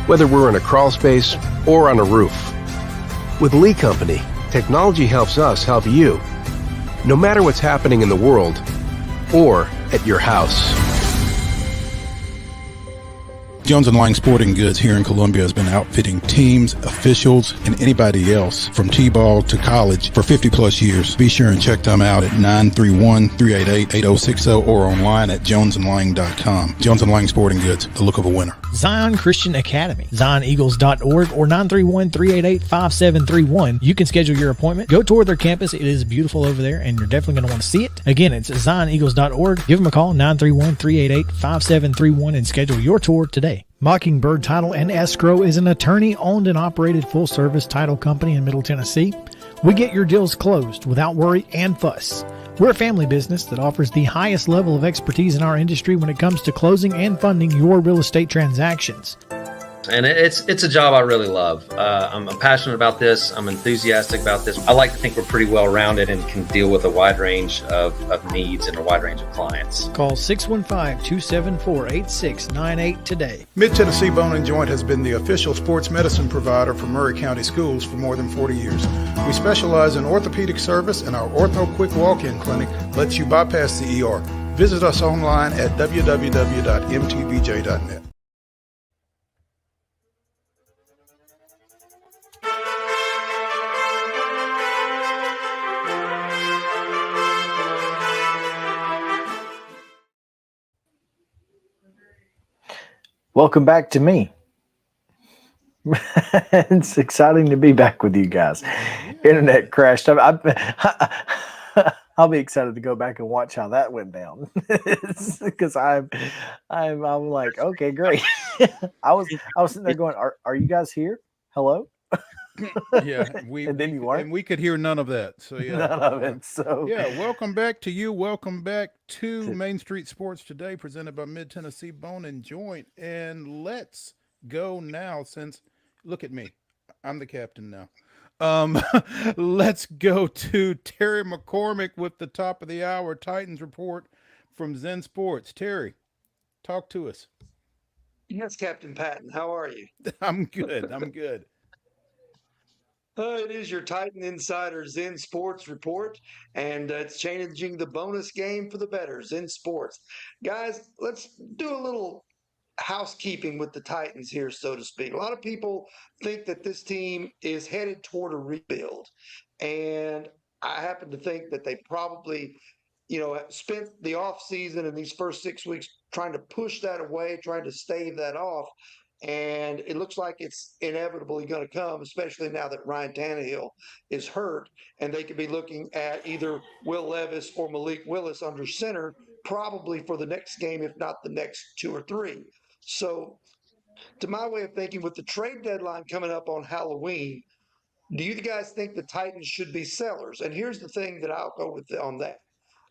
whether we're in a crawl space or on a roof. With Lee Company, technology helps us help you, no matter what's happening in the world or at your house. Jones & Lang Sporting Goods here in Columbia has been outfitting teams, officials, and anybody else from T-ball to college for 50 plus years. Be sure and check them out at 931-388-8060 or online at jonesandlang.com. Jones & Lang Sporting Goods, the look of a winner. Zion Christian Academy, zioneagles.org or 931-388-5731. You can schedule your appointment. Go tour their campus. It is beautiful over there, and you're definitely going to want to see it. Again, it's zioneagles.org. Give them a call, 931-388-5731, and schedule your tour today. Mockingbird Title and Escrow is an attorney-owned and operated full-service title company in Middle Tennessee. We get your deals closed without worry and fuss. We're a family business that offers the highest level of expertise in our industry when it comes to closing and funding your real estate transactions. And it's a job I really love. I'm passionate about this. I'm enthusiastic about this. I like to think we're pretty well rounded and can deal with a wide range of needs and a wide range of clients. Call 615-274-8698 today. Mid-Tennessee Bone and Joint has been the official sports medicine provider for Maury County Schools for more than 40 years. We specialize in orthopedic service, and our Ortho Quick Walk-In Clinic lets you bypass the ER. Visit us online at www.mtbj.net. Welcome back to me. It's exciting to be back with you guys. Internet crashed. I'll be excited to go back and watch how that went down, because I'm like, okay, great. I was sitting there going, are you guys here? Hello? Yeah, and then you weren't, and we could hear none of that. So yeah, none of it. So yeah, welcome back to you. Welcome back to Main Street Sports Today, presented by Mid Tennessee Bone and Joint. And let's go now since look at me. I'm the captain now. Let's go to Terry McCormick with the top of the hour Titans report from Zen Sports. Terry, talk to us. Yes, Captain Patton. How are you? I'm good. I'm good. It is your Titan Insider Zen Sports report, and it's changing the bonus game for the bettors in sports. Guys, let's do a little housekeeping with the Titans here, so to speak. A lot of people think that this team is headed toward a rebuild, and I happen to think that they probably spent the off season and these first 6 weeks trying to push that away, trying to stave that off. And it looks like it's inevitably going to come, especially now that Ryan Tannehill is hurt. And they could be looking at either Will Levis or Malik Willis under center, probably for the next game, if not the next 2 or 3. So, to my way of thinking, with the trade deadline coming up on Halloween, do you guys think the Titans should be sellers? And here's the thing that I'll go with on that.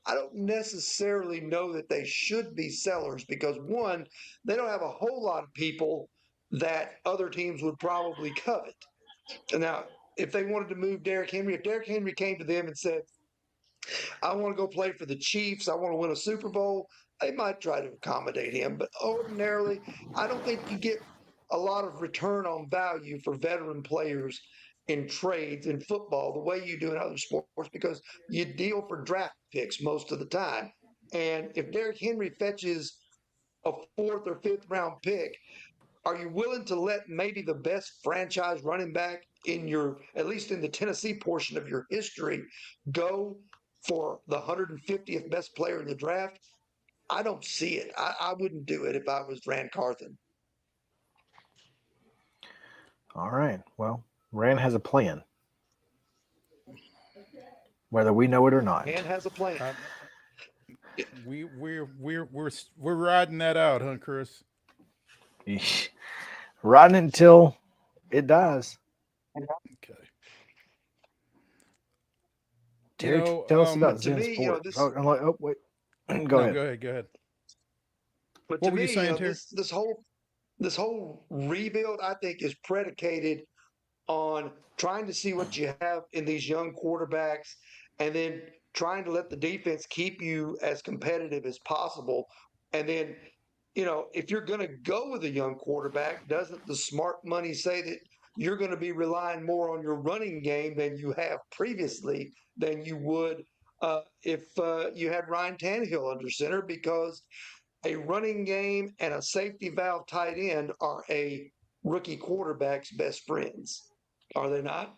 I don't necessarily know that they should be sellers because, one, they don't have a whole lot of people that other teams would probably covet. Now, if they wanted to move Derrick Henry, if Derrick Henry came to them and said, I want to go play for the Chiefs, I want to win a Super Bowl, they might try to accommodate him. But ordinarily, I don't think you get a lot of return on value for veteran players in trades in football the way you do in other sports because you deal for draft picks most of the time. And if Derrick Henry fetches a 4th or 5th round pick, are you willing to let maybe the best franchise running back in your, at least in the Tennessee portion of your history, go for the 150th best player in the draft? I don't see it. I wouldn't do it if I was Rand Carthen. All right. Well, Rand has a plan, whether we know it or not. Rand has a plan. We're riding that out, huh, Chris? Riding until it dies. Okay. Terry, tell us about to Zen me, Sports. Wait. Go ahead. Go ahead. But What to were you me, saying, Terry? this whole rebuild, I think, is predicated on trying to see what you have in these young quarterbacks and then trying to let the defense keep you as competitive as possible. And then, if you're going to go with a young quarterback, doesn't the smart money say that you're going to be relying more on your running game than you have previously than you would if you had Ryan Tannehill under center? Because a running game and a safety valve tight end are a rookie quarterback's best friends. Are they not?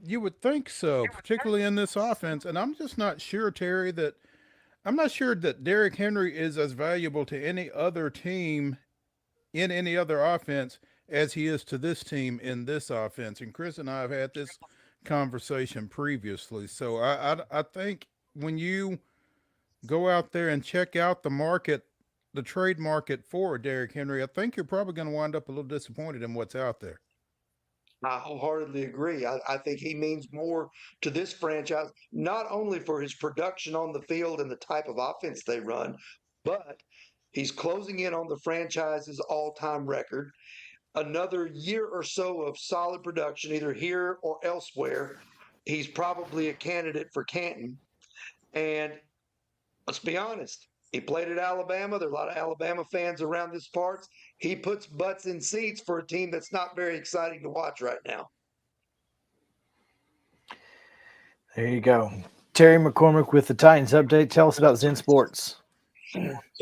You would think so, particularly in this offense. And I'm just not sure, Terry, that Derrick Henry is as valuable to any other team in any other offense as he is to this team in this offense. And Chris and I have had this conversation previously. So I think when you go out there and check out the market, the trade market for Derrick Henry, I think you're probably going to wind up a little disappointed in what's out there. I wholeheartedly agree. I think he means more to this franchise, not only for his production on the field and the type of offense they run, but he's closing in on the franchise's all-time record. Another year or so of solid production, either here or elsewhere. He's probably a candidate for Canton. And let's be honest, he played at Alabama. There are a lot of Alabama fans around this parts. He puts butts in seats for a team that's not very exciting to watch right now. There you go. Terry McCormick with the Titans update. Tell us about Zen Sports.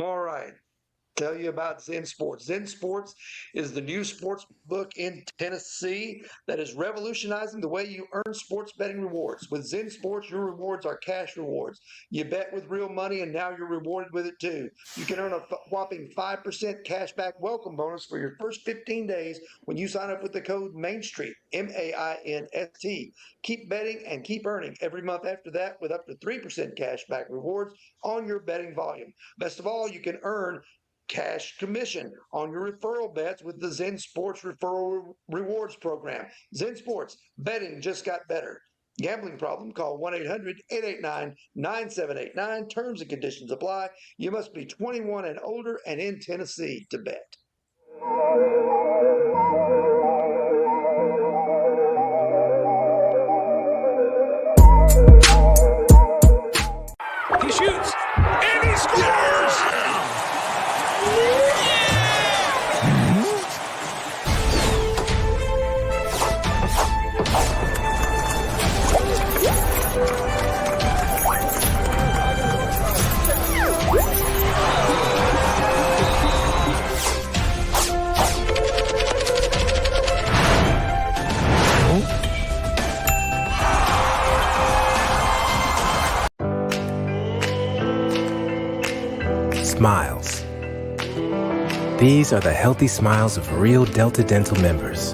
All right. Tell you about Zen Sports. Zen Sports is the new sports book in Tennessee that is revolutionizing the way you earn sports betting rewards. With Zen Sports, your rewards are cash rewards. You bet with real money, and now you're rewarded with it too. You can earn a whopping 5% cashback welcome bonus for your first 15 days when you sign up with the code MAINSTREET, MAINST. Keep betting and keep earning every month after that with up to 3% cashback rewards on your betting volume. Best of all, you can earn cash commission on your referral bets with the Zen Sports Referral Rewards Program. Zen Sports, betting just got better. Gambling problem? Call 1-800-889-9789. Terms and conditions apply. You must be 21 and older and in Tennessee to bet. He shoots, and he scores! Smiles. These are the healthy smiles of real Delta Dental members.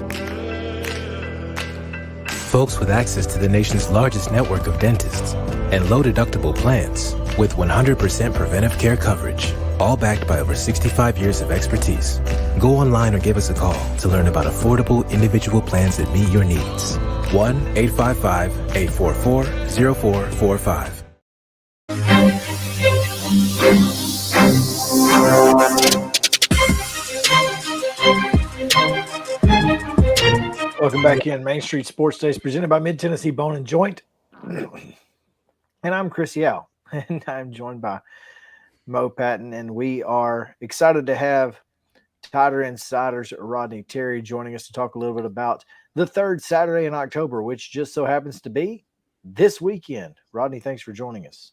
Folks with access to the nation's largest network of dentists and low-deductible plans with 100% preventive care coverage, all backed by over 65 years of expertise. Go online or give us a call to learn about affordable individual plans that meet your needs. 1-855-844-0445. Welcome back in. Main Street Sports Days presented by Mid-Tennessee Bone and Joint. And I'm Chris Yao, and I'm joined by Mo Patton, and we are excited to have Tiger Insider's Rodney Terry joining us to talk a little bit about the third Saturday in October, which just so happens to be this weekend. Rodney, thanks for joining us.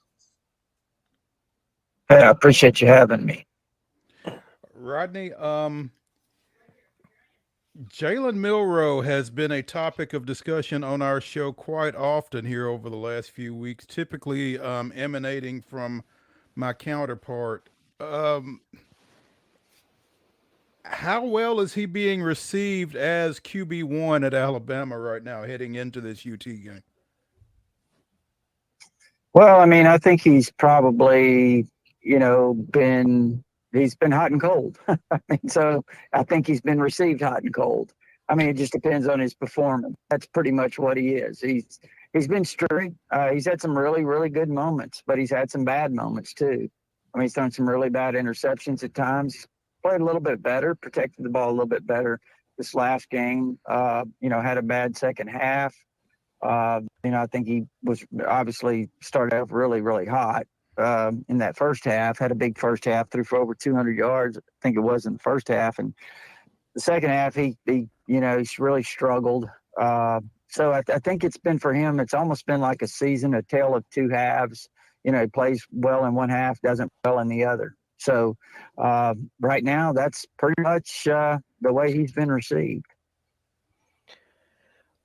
Hey, I appreciate you having me. Rodney, Jalen Milroe has been a topic of discussion on our show quite often here over the last few weeks, typically emanating from my counterpart. How well is he being received as QB1 at Alabama right now, heading into this UT game? Well, I mean, I think he's probably, he's been hot and cold. So I think he's been received hot and cold. I mean, it just depends on his performance. That's pretty much what he is. He's been sturdy. He's had some really, really good moments, but he's had some bad moments too. I mean, he's thrown some really bad interceptions at times. He's played a little bit better, protected the ball a little bit better this last game. Had a bad second half. I think he was obviously started out really, really hot. In that first half, had a big first half, threw for over 200 yards. I think it was in the first half. And the second half, he's really struggled. So I think it's been for him, it's almost been like a season, a tale of two halves. He plays well in one half, doesn't well in the other. So right now, that's pretty much the way he's been received.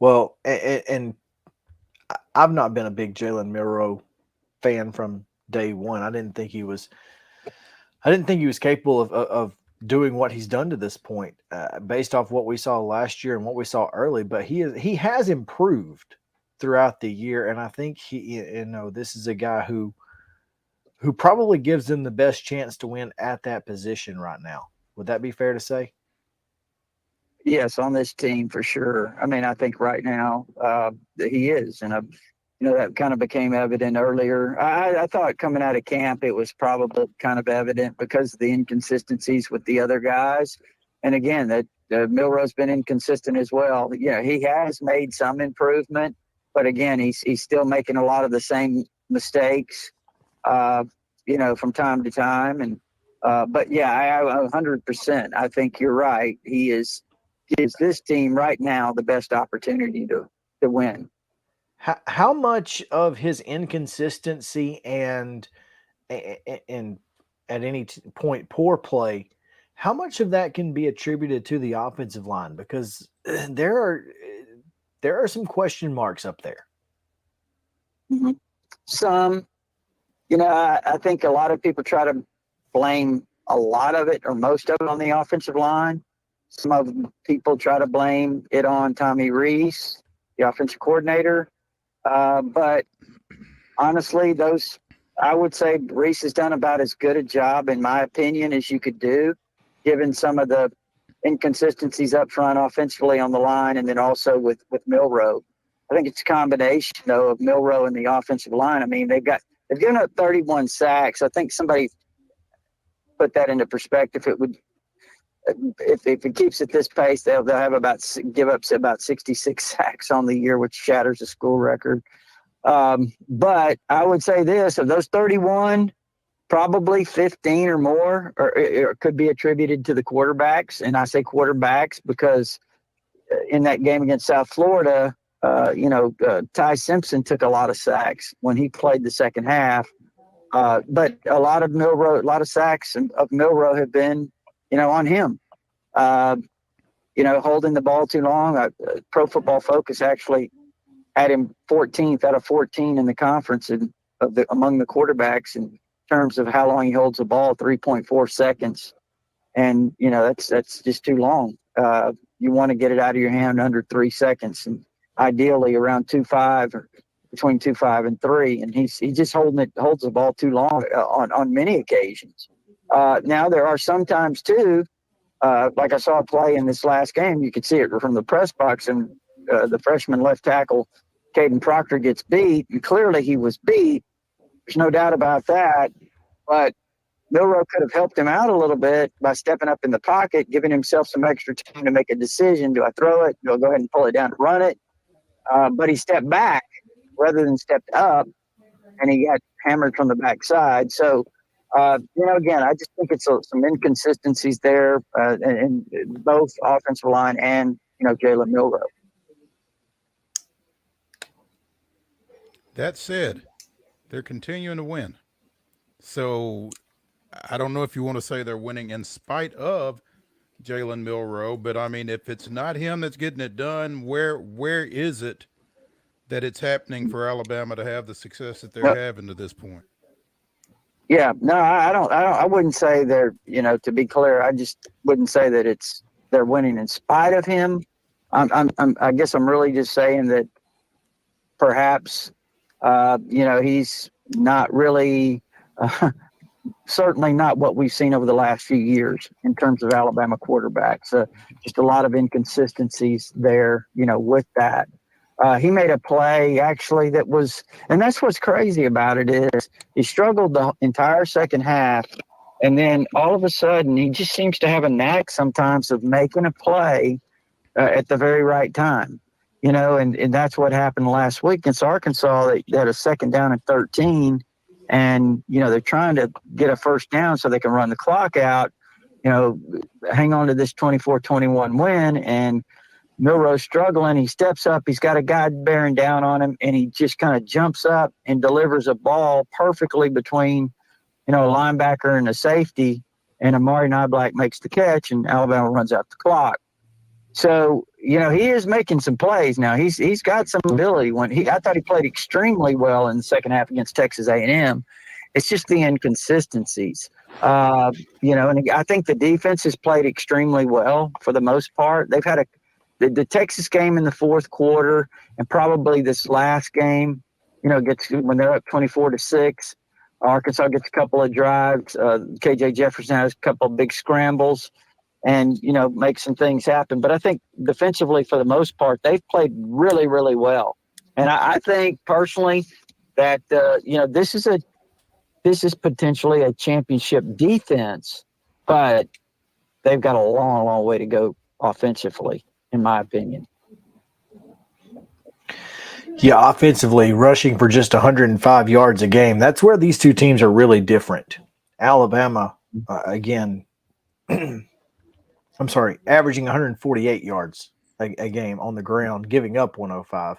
Well, and I've not been a big Jalen Milroe fan from day one. I didn't think he was capable of doing what he's done to this point, based off what we saw last year and what we saw early. But he has improved throughout the year, and I think this is a guy who probably gives them the best chance to win at that position right now. Would that be fair to say? Yes, on this team for sure. I mean, I think right now he is, and that kind of became evident earlier. I thought coming out of camp it was probably kind of evident because of the inconsistencies with the other guys, and again that Milroe's been inconsistent as well. Yeah, he has made some improvement, but again he's still making a lot of the same mistakes, from time to time. And but yeah, I 100%. I think you're right. He gives this team right now the best opportunity to win. How much of his inconsistency and at any point poor play, how much of that can be attributed to the offensive line? Because there are some question marks up there. Mm-hmm. Some, I think a lot of people try to blame a lot of it or most of it on the offensive line. Some of people try to blame it on Tommy Rees, the offensive coordinator. But honestly, I would say Rees has done about as good a job, in my opinion, as you could do, given some of the inconsistencies up front offensively on the line, and then also with Milroe. I think it's a combination, though, of Milroe and the offensive line. I mean, they've given up 31 sacks. I think somebody put that into perspective. if it keeps at this pace, they'll give up about 66 sacks on the year, which shatters the school record. But I would say this: of those 31, probably 15 or more or could be attributed to the quarterbacks. And I say quarterbacks because in that game against South Florida, Ty Simpson took a lot of sacks when he played the second half. But a lot of sacks of Milroe have been, on him. Holding the ball too long. Pro Football Focus actually had him 14th out of 14 in the conference among the quarterbacks in terms of how long he holds the ball, 3.4 seconds. And, that's just too long. You want to get it out of your hand under 3 seconds, and ideally around 2.5 or between 2.5 and 3. And he just holds the ball too long on many occasions. Now there are sometimes too, like I saw a play in this last game, you could see it from the press box, and the freshman left tackle, Caden Proctor, gets beat, and clearly he was beat. There's no doubt about that. But Milroe could have helped him out a little bit by stepping up in the pocket, giving himself some extra time to make a decision. Do I throw it? Do I go ahead and pull it down and run it? But he stepped back rather than stepped up, and he got hammered from the backside. So, again, I just think it's some inconsistencies there in both offensive line and, Jalen Milroe. That said, they're continuing to win. So I don't know if you want to say they're winning in spite of Jalen Milroe, but I mean, if it's not him that's getting it done, where is it that it's happening for Alabama to have the success that they're having to this point? Yeah, no, I wouldn't say they're, to be clear, I just wouldn't say that they're winning in spite of him. I guess I'm really just saying that perhaps, he's not really, certainly not what we've seen over the last few years in terms of Alabama quarterbacks. Just a lot of inconsistencies there, with that. He made a play actually that was, and that's what's crazy about it is he struggled the entire second half, and then all of a sudden he just seems to have a knack sometimes of making a play at the very right time, and that's what happened last week against Arkansas. They had a second down and 13, and they're trying to get a first down so they can run the clock out, hang on to this 24-21 win. And Milroe's struggling. He steps up. He's got a guy bearing down on him, and he just kind of jumps up and delivers a ball perfectly between, a linebacker and a safety. And Amari Niblack makes the catch, and Alabama runs out the clock. So, he is making some plays now. He's got some ability. I thought he played extremely well in the second half against Texas A&M. It's just the inconsistencies. And I think the defense has played extremely well for the most part. They've had the Texas game in the fourth quarter, and probably this last game, gets when they're up 24-6. Arkansas gets a couple of drives. KJ Jefferson has a couple of big scrambles, and make some things happen. But I think defensively, for the most part, they've played really, really well. And I think personally that this is potentially a championship defense, but they've got a long, long way to go offensively, in my opinion. Yeah, offensively, rushing for just 105 yards a game. That's where these two teams are really different. Alabama, averaging 148 yards a game on the ground, giving up 105.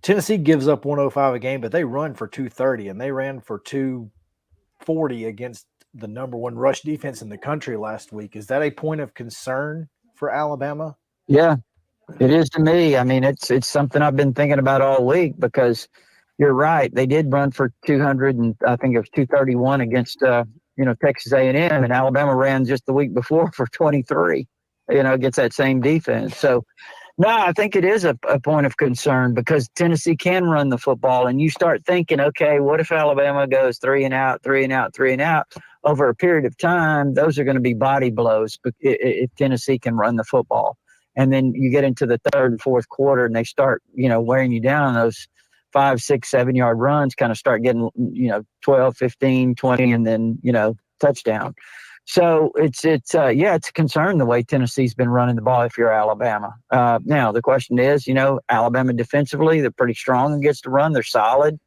Tennessee gives up 105 a game, but they run for 230, and they ran for 240 against the number one rush defense in the country last week. Is that a point of concern for Alabama? Yeah, it is to me. I mean, it's something I've been thinking about all week, because you're right. They did run for 200, and I think it was 231 against Texas A&M, and Alabama ran just the week before for 23. Against that same defense. So, no, I think it is a point of concern, because Tennessee can run the football, and you start thinking, okay, what if Alabama goes 3 and out, 3 and out, 3 and out over a period of time? Those are going to be body blows if Tennessee can run the football. And then you get into the third and fourth quarter, and they start, wearing you down. Those 5, 6, 7 yard runs kind of start getting, 12, 15, 20, and then, touchdown. So it's a concern the way Tennessee's been running the ball if you're Alabama. Now, the question is, Alabama defensively, they're pretty strong against the run. They're solid.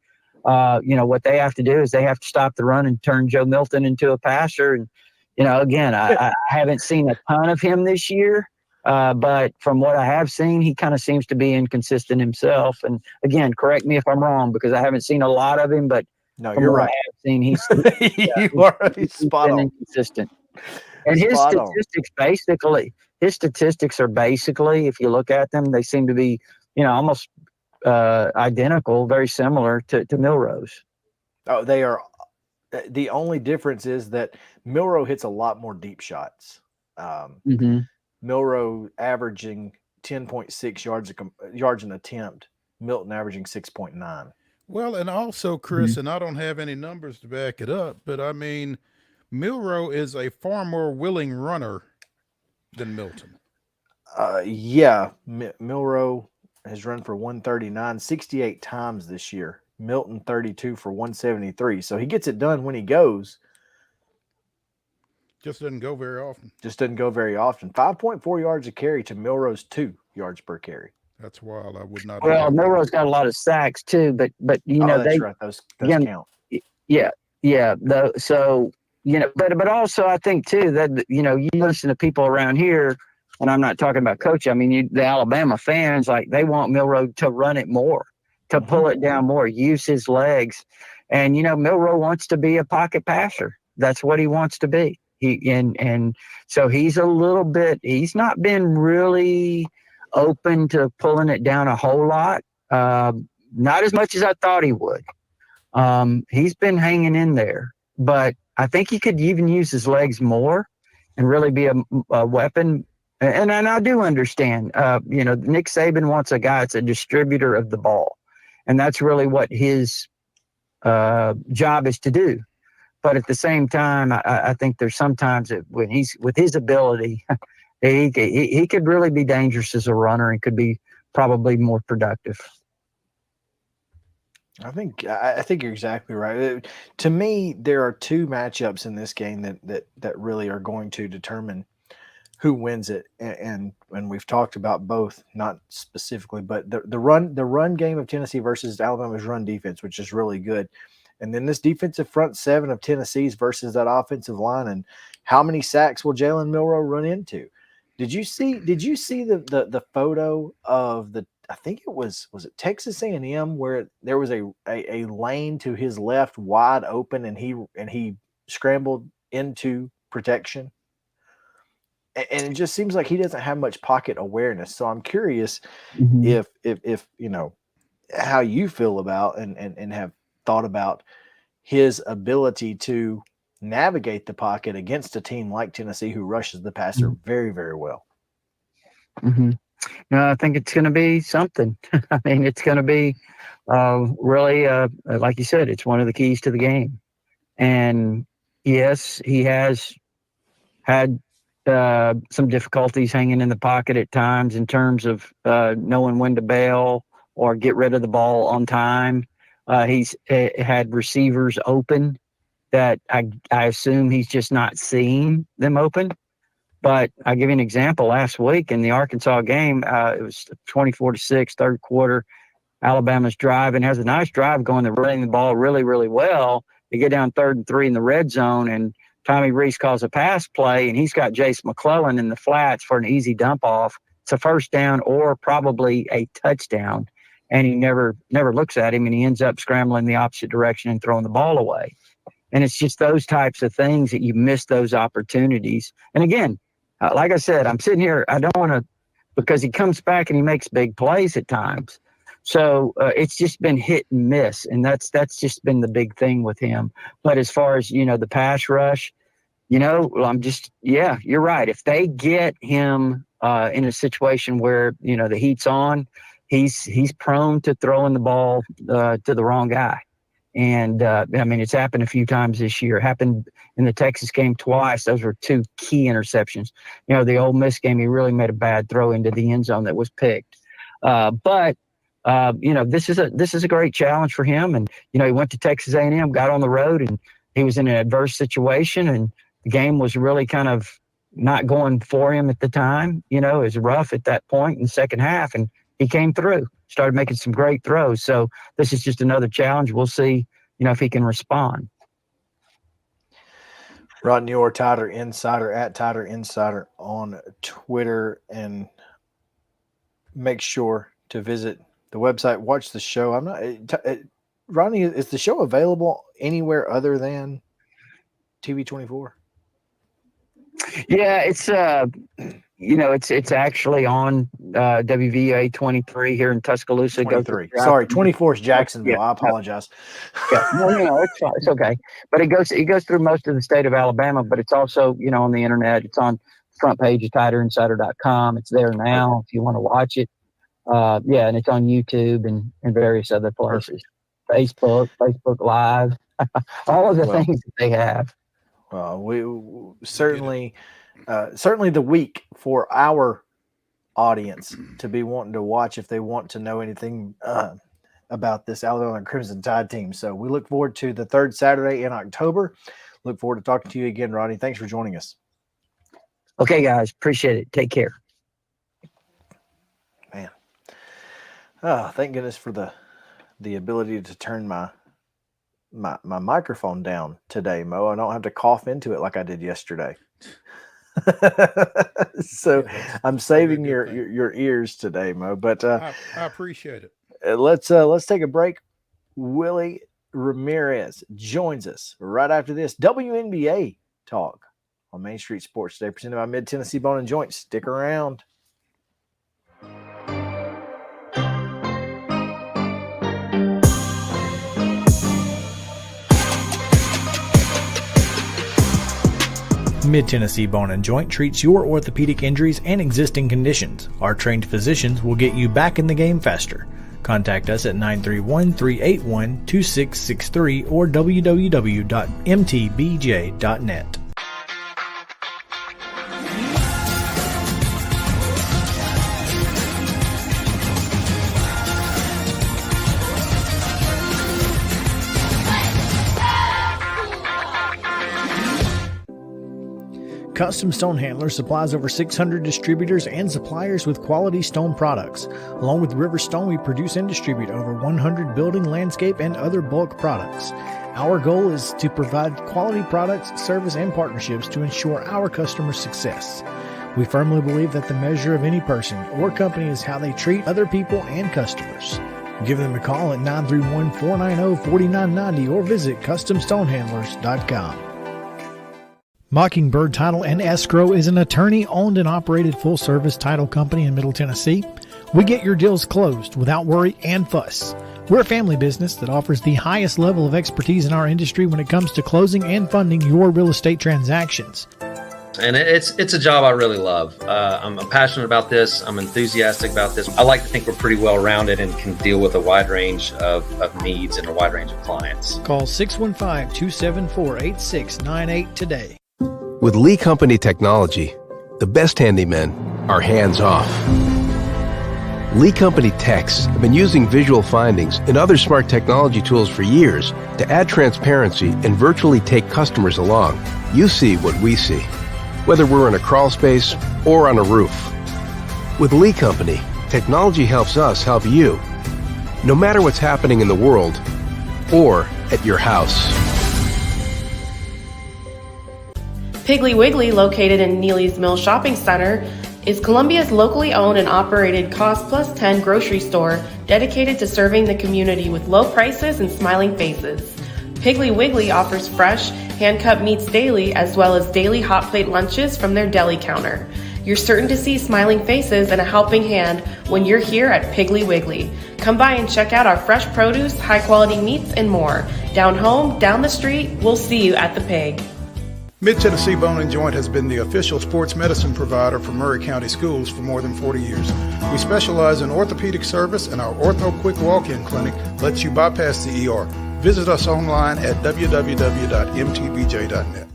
What they have to do is they have to stop the run and turn Joe Milton into a passer. And, again, I haven't seen a ton of him this year. But from what I have seen, he kind of seems to be inconsistent himself. And again, correct me if I'm wrong, because I haven't seen a lot of him, but no, you're right. I have seen he's he's spot on. Inconsistent. And his statistics are basically, if you look at them, they seem to be, almost identical, very similar to Milroe's. Oh, they are. The only difference is that Milroe hits a lot more deep shots. Milroe averaging 10.6 yards an attempt, Milton averaging 6.9. Well, and also, Chris, and I don't have any numbers to back it up, but I mean, Milroe is a far more willing runner than Milton. Milroe has run for 139 68 times this year. Milton 32 for 173. So he gets it done when he goes. Just doesn't go very often. 5.4 yards a carry to Milroe's 2 yards per carry. That's wild. I would not. Well, Milroe's got a lot of sacks too, but that's right. Those count. But also I think too that you listen to people around here, and I'm not talking about coach. I mean, the Alabama fans, like, they want Milroe to run it more, to pull it down more, use his legs, and Milroe wants to be a pocket passer. That's what he wants to be. So he's not been really open to pulling it down a whole lot. Not as much as I thought he would. He's been hanging in there, but I think he could even use his legs more and really be a weapon. And I do understand, Nick Saban wants a guy that's a distributor of the ball. And that's really what his job is to do. But at the same time, I think there's sometimes when he's with his ability, he could really be dangerous as a runner and could be probably more productive. I think you're exactly right. To me, there are two matchups in this game that really are going to determine who wins it, and we've talked about both, not specifically, but the run game of Tennessee versus Alabama's run defense, which is really good. And then this defensive front seven of Tennessee's versus that offensive line, and how many sacks will Jalen Milroe run into? Did you see the photo of I think it was it Texas A&M, where there was a lane to his left wide open, and he scrambled into protection, and it just seems like he doesn't have much pocket awareness. So I'm curious if how you feel about and have thought about his ability to navigate the pocket against a team like Tennessee, who rushes the passer very, very well. No, I think it's going to be something. I mean, it's going to be really, like you said, it's one of the keys to the game. And yes, he has had some difficulties hanging in the pocket at times in terms of knowing when to bail or get rid of the ball on time. He's had receivers open that I assume he's just not seeing them open. But I'll give you an example. Last week in the Arkansas game, it was 24-6, third quarter. Alabama's drive and has a nice drive going. They're running the ball really, really well. They get down 3rd and 3 in the red zone, and Tommy Reese calls a pass play, and he's got Jace McClellan in the flats for an easy dump off. It's a first down or probably a touchdown, and he never looks at him, and he ends up scrambling the opposite direction and throwing the ball away. And it's just those types of things that you miss those opportunities. And again, like I said, I'm sitting here, I don't want to, because he comes back and he makes big plays at times. So it's just been hit and miss, and that's just been the big thing with him. But as far as, the pass rush, you're right. If they get him in a situation where, the heat's on, he's prone to throwing the ball to the wrong guy. And, it's happened a few times this year. It happened in the Texas game twice. Those were 2 key interceptions. The Ole Miss game, he really made a bad throw into the end zone that was picked. But this is a great challenge for him. And, he went to Texas A&M, got on the road, and he was in an adverse situation. And, The game was really kind of not going for him at the time. It was rough at that point in the second half, and he came through, started making some great throws. So this is just another challenge. We'll see, if he can respond. Rodney or Tider Insider at Tider Insider on Twitter, and make sure to visit the website, watch the show. Rodney, is the show available anywhere other than TV24? Yeah, it's it's actually on WVA 23 here in Tuscaloosa. 23. Sorry, 24 is Jacksonville. Yeah, I apologize. Yeah, no, it's fine. It's okay. But it goes through most of the state of Alabama, but it's also, on the internet. It's on the front page of TiderInsider.com. It's there now if you want to watch it. And it's on YouTube and various other places. Facebook Live, all of the things that they have. We certainly the week for our audience to be wanting to watch if they want to know anything about this Alabama Crimson Tide team. So we look forward to the third Saturday in October. Look forward to talking to you again, Rodney. Thanks for joining us. Okay, guys. Appreciate it. Take care. Man. Thank goodness for the ability to turn my microphone down today, Mo. I don't have to cough into it like I did yesterday. So I'm saving your ears today, Mo. But I appreciate it. Let's take a break. Willie Ramirez joins us right after this WNBA talk on Main Street Sports Today, presented by Mid Tennessee Bone and Joint. Stick around. Mid-Tennessee Bone and Joint treats your orthopedic injuries and existing conditions. Our trained physicians will get you back in the game faster. Contact us at 931-381-2663 or www.mtbj.net. Custom Stone Handler supplies over 600 distributors and suppliers with quality stone products. Along with River Stone, we produce and distribute over 100 building, landscape, and other bulk products. Our goal is to provide quality products, service, and partnerships to ensure our customers' success. We firmly believe that the measure of any person or company is how they treat other people and customers. Give them a call at 931-490-4990 or visit CustomStonehandlers.com. Mockingbird Title and Escrow is an attorney-owned and operated full-service title company in Middle Tennessee. We get your deals closed without worry and fuss. We're a family business that offers the highest level of expertise in our industry when it comes to closing and funding your real estate transactions. And it's a job I really love. I'm passionate about this. I'm enthusiastic about this. I like to think we're pretty well-rounded and can deal with a wide range of needs and a wide range of clients. Call 615-274-8698 today. With Lee Company technology, the best handymen are hands-off. Lee Company techs have been using visual findings and other smart technology tools for years to add transparency and virtually take customers along. You see what we see, whether we're in a crawl space or on a roof. With Lee Company, technology helps us help you, no matter what's happening in the world or at your house. Piggly Wiggly, located in Neely's Mill Shopping Center, is Columbia's locally owned and operated Cost Plus 10 grocery store dedicated to serving the community with low prices and smiling faces. Piggly Wiggly offers fresh, hand-cut meats daily as well as daily hot plate lunches from their deli counter. You're certain to see smiling faces and a helping hand when you're here at Piggly Wiggly. Come by and check out our fresh produce, high-quality meats, and more. Down home, down the street, we'll see you at the Pig. Mid-Tennessee Bone and Joint has been the official sports medicine provider for Murray County Schools for more than 40 years. We specialize in orthopedic service, and our Ortho Quick Walk-In Clinic lets you bypass the ER. Visit us online at www.mtbj.net.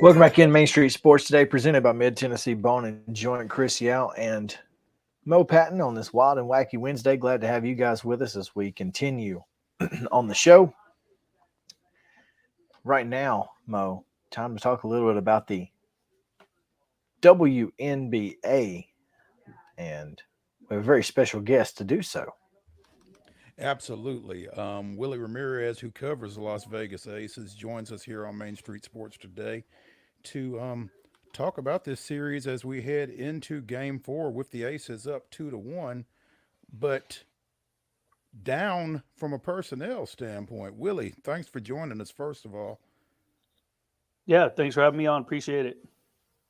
Welcome back in Main Street Sports today, presented by Mid Tennessee Bone and Joint. Chris Yao and Mo Patton on this wild and wacky Wednesday. Glad to have you guys with us as we continue on the show. Right now, Mo, time to talk a little bit about the WNBA, and we have a very special guest to do so. Absolutely. Willie Ramirez, who covers the Las Vegas Aces, joins us here on Main Street Sports today to talk about this series as we head into Game 4 with the Aces up 2-1, but down from a personnel standpoint. Willie, thanks for joining us, first of all. Yeah, thanks for having me on. Appreciate it.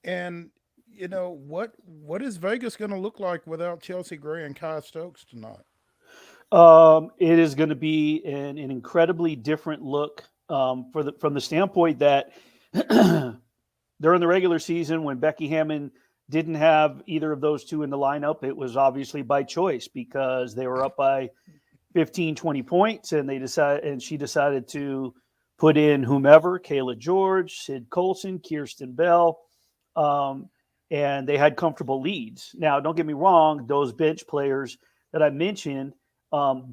And, you know, what is Vegas going to look like without Chelsea Gray and Kai Stokes tonight? It is going to be an incredibly different look from the standpoint that during the regular season, when Becky Hammon didn't have either of those two in the lineup, it was obviously by choice because they were up by 15, 20 points, and she decided to put in whomever, Kayla George, Sid Colson, Kirsten Bell, and they had comfortable leads. Now, don't get me wrong, those bench players that I mentioned,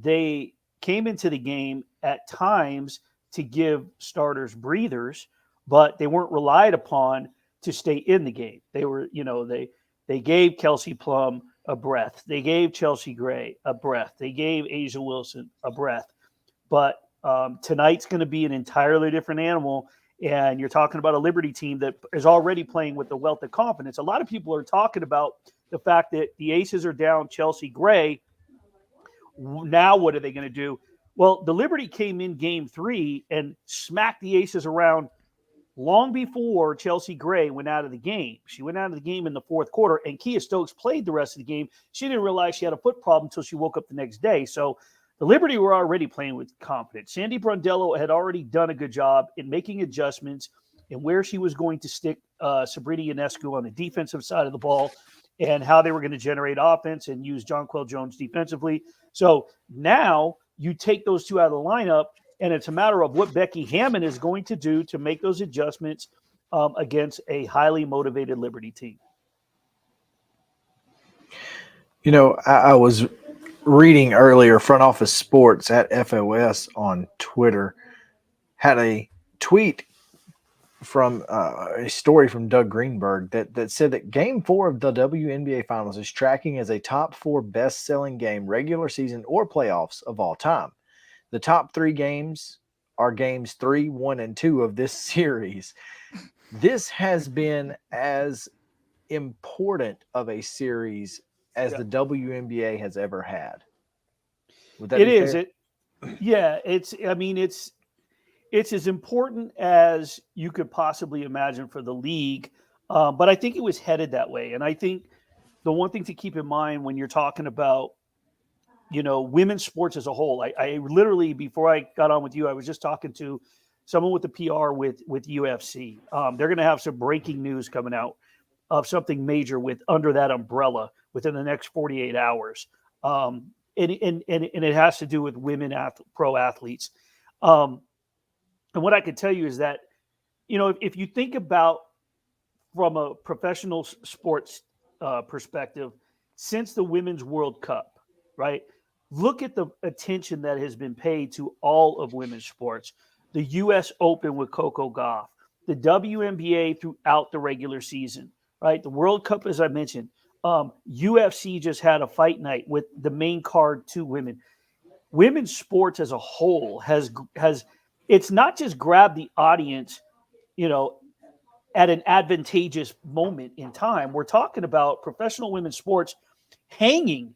they came into the game at times to give starters breathers, but they weren't relied upon to stay in the game. They were, they gave Kelsey Plum a breath. They gave Chelsea Gray a breath. They gave Asia Wilson a breath. But tonight's going to be an entirely different animal. And you're talking about a Liberty team that is already playing with a wealth of confidence. A lot of people are talking about the fact that the Aces are down Chelsea Gray. Now what are they going to do? Well, the Liberty came in Game 3 and smacked the Aces around long before Chelsea Gray went out of the game. She went out of the game in the fourth quarter, and Kia Stokes played the rest of the game. She didn't realize she had a foot problem until she woke up the next day. So the Liberty were already playing with confidence. Sandy Brondello had already done a good job in making adjustments and where she was going to stick Sabrina Ionescu on the defensive side of the ball and how they were going to generate offense and use Jonquel Jones defensively. So now you take those two out of the lineup, and it's a matter of what Becky Hammon is going to do to make those adjustments against a highly motivated Liberty team. You know, I was reading earlier, Front Office Sports at FOS on Twitter had a tweet from a story from Doug Greenberg that said that Game 4 of the WNBA Finals is tracking as a top 4 best-selling game, regular season or playoffs of all time. The top 3 games are games 3, 1, and 2 of this series. This has been as important of a series as the WNBA has ever had. Would that be fair? It's as important as you could possibly imagine for the league, but I think it was headed that way. And I think the one thing to keep in mind when you're talking about, women's sports as a whole, I literally, before I got on with you, I was just talking to someone with the PR with UFC. They're going to have some breaking news coming out of something major under that umbrella within the next 48 hours. And it has to do with women pro athletes. And what I can tell you is that, if you think about from a professional sports perspective, since the Women's World Cup, right? Look at the attention that has been paid to all of women's sports. The U.S. Open with Coco Gauff, the WNBA throughout the regular season, right? The World Cup, as I mentioned, UFC just had a fight night with the main card 2 women. Women's sports as a whole has it's not just grabbed the audience, at an advantageous moment in time. We're talking about professional women's sports hanging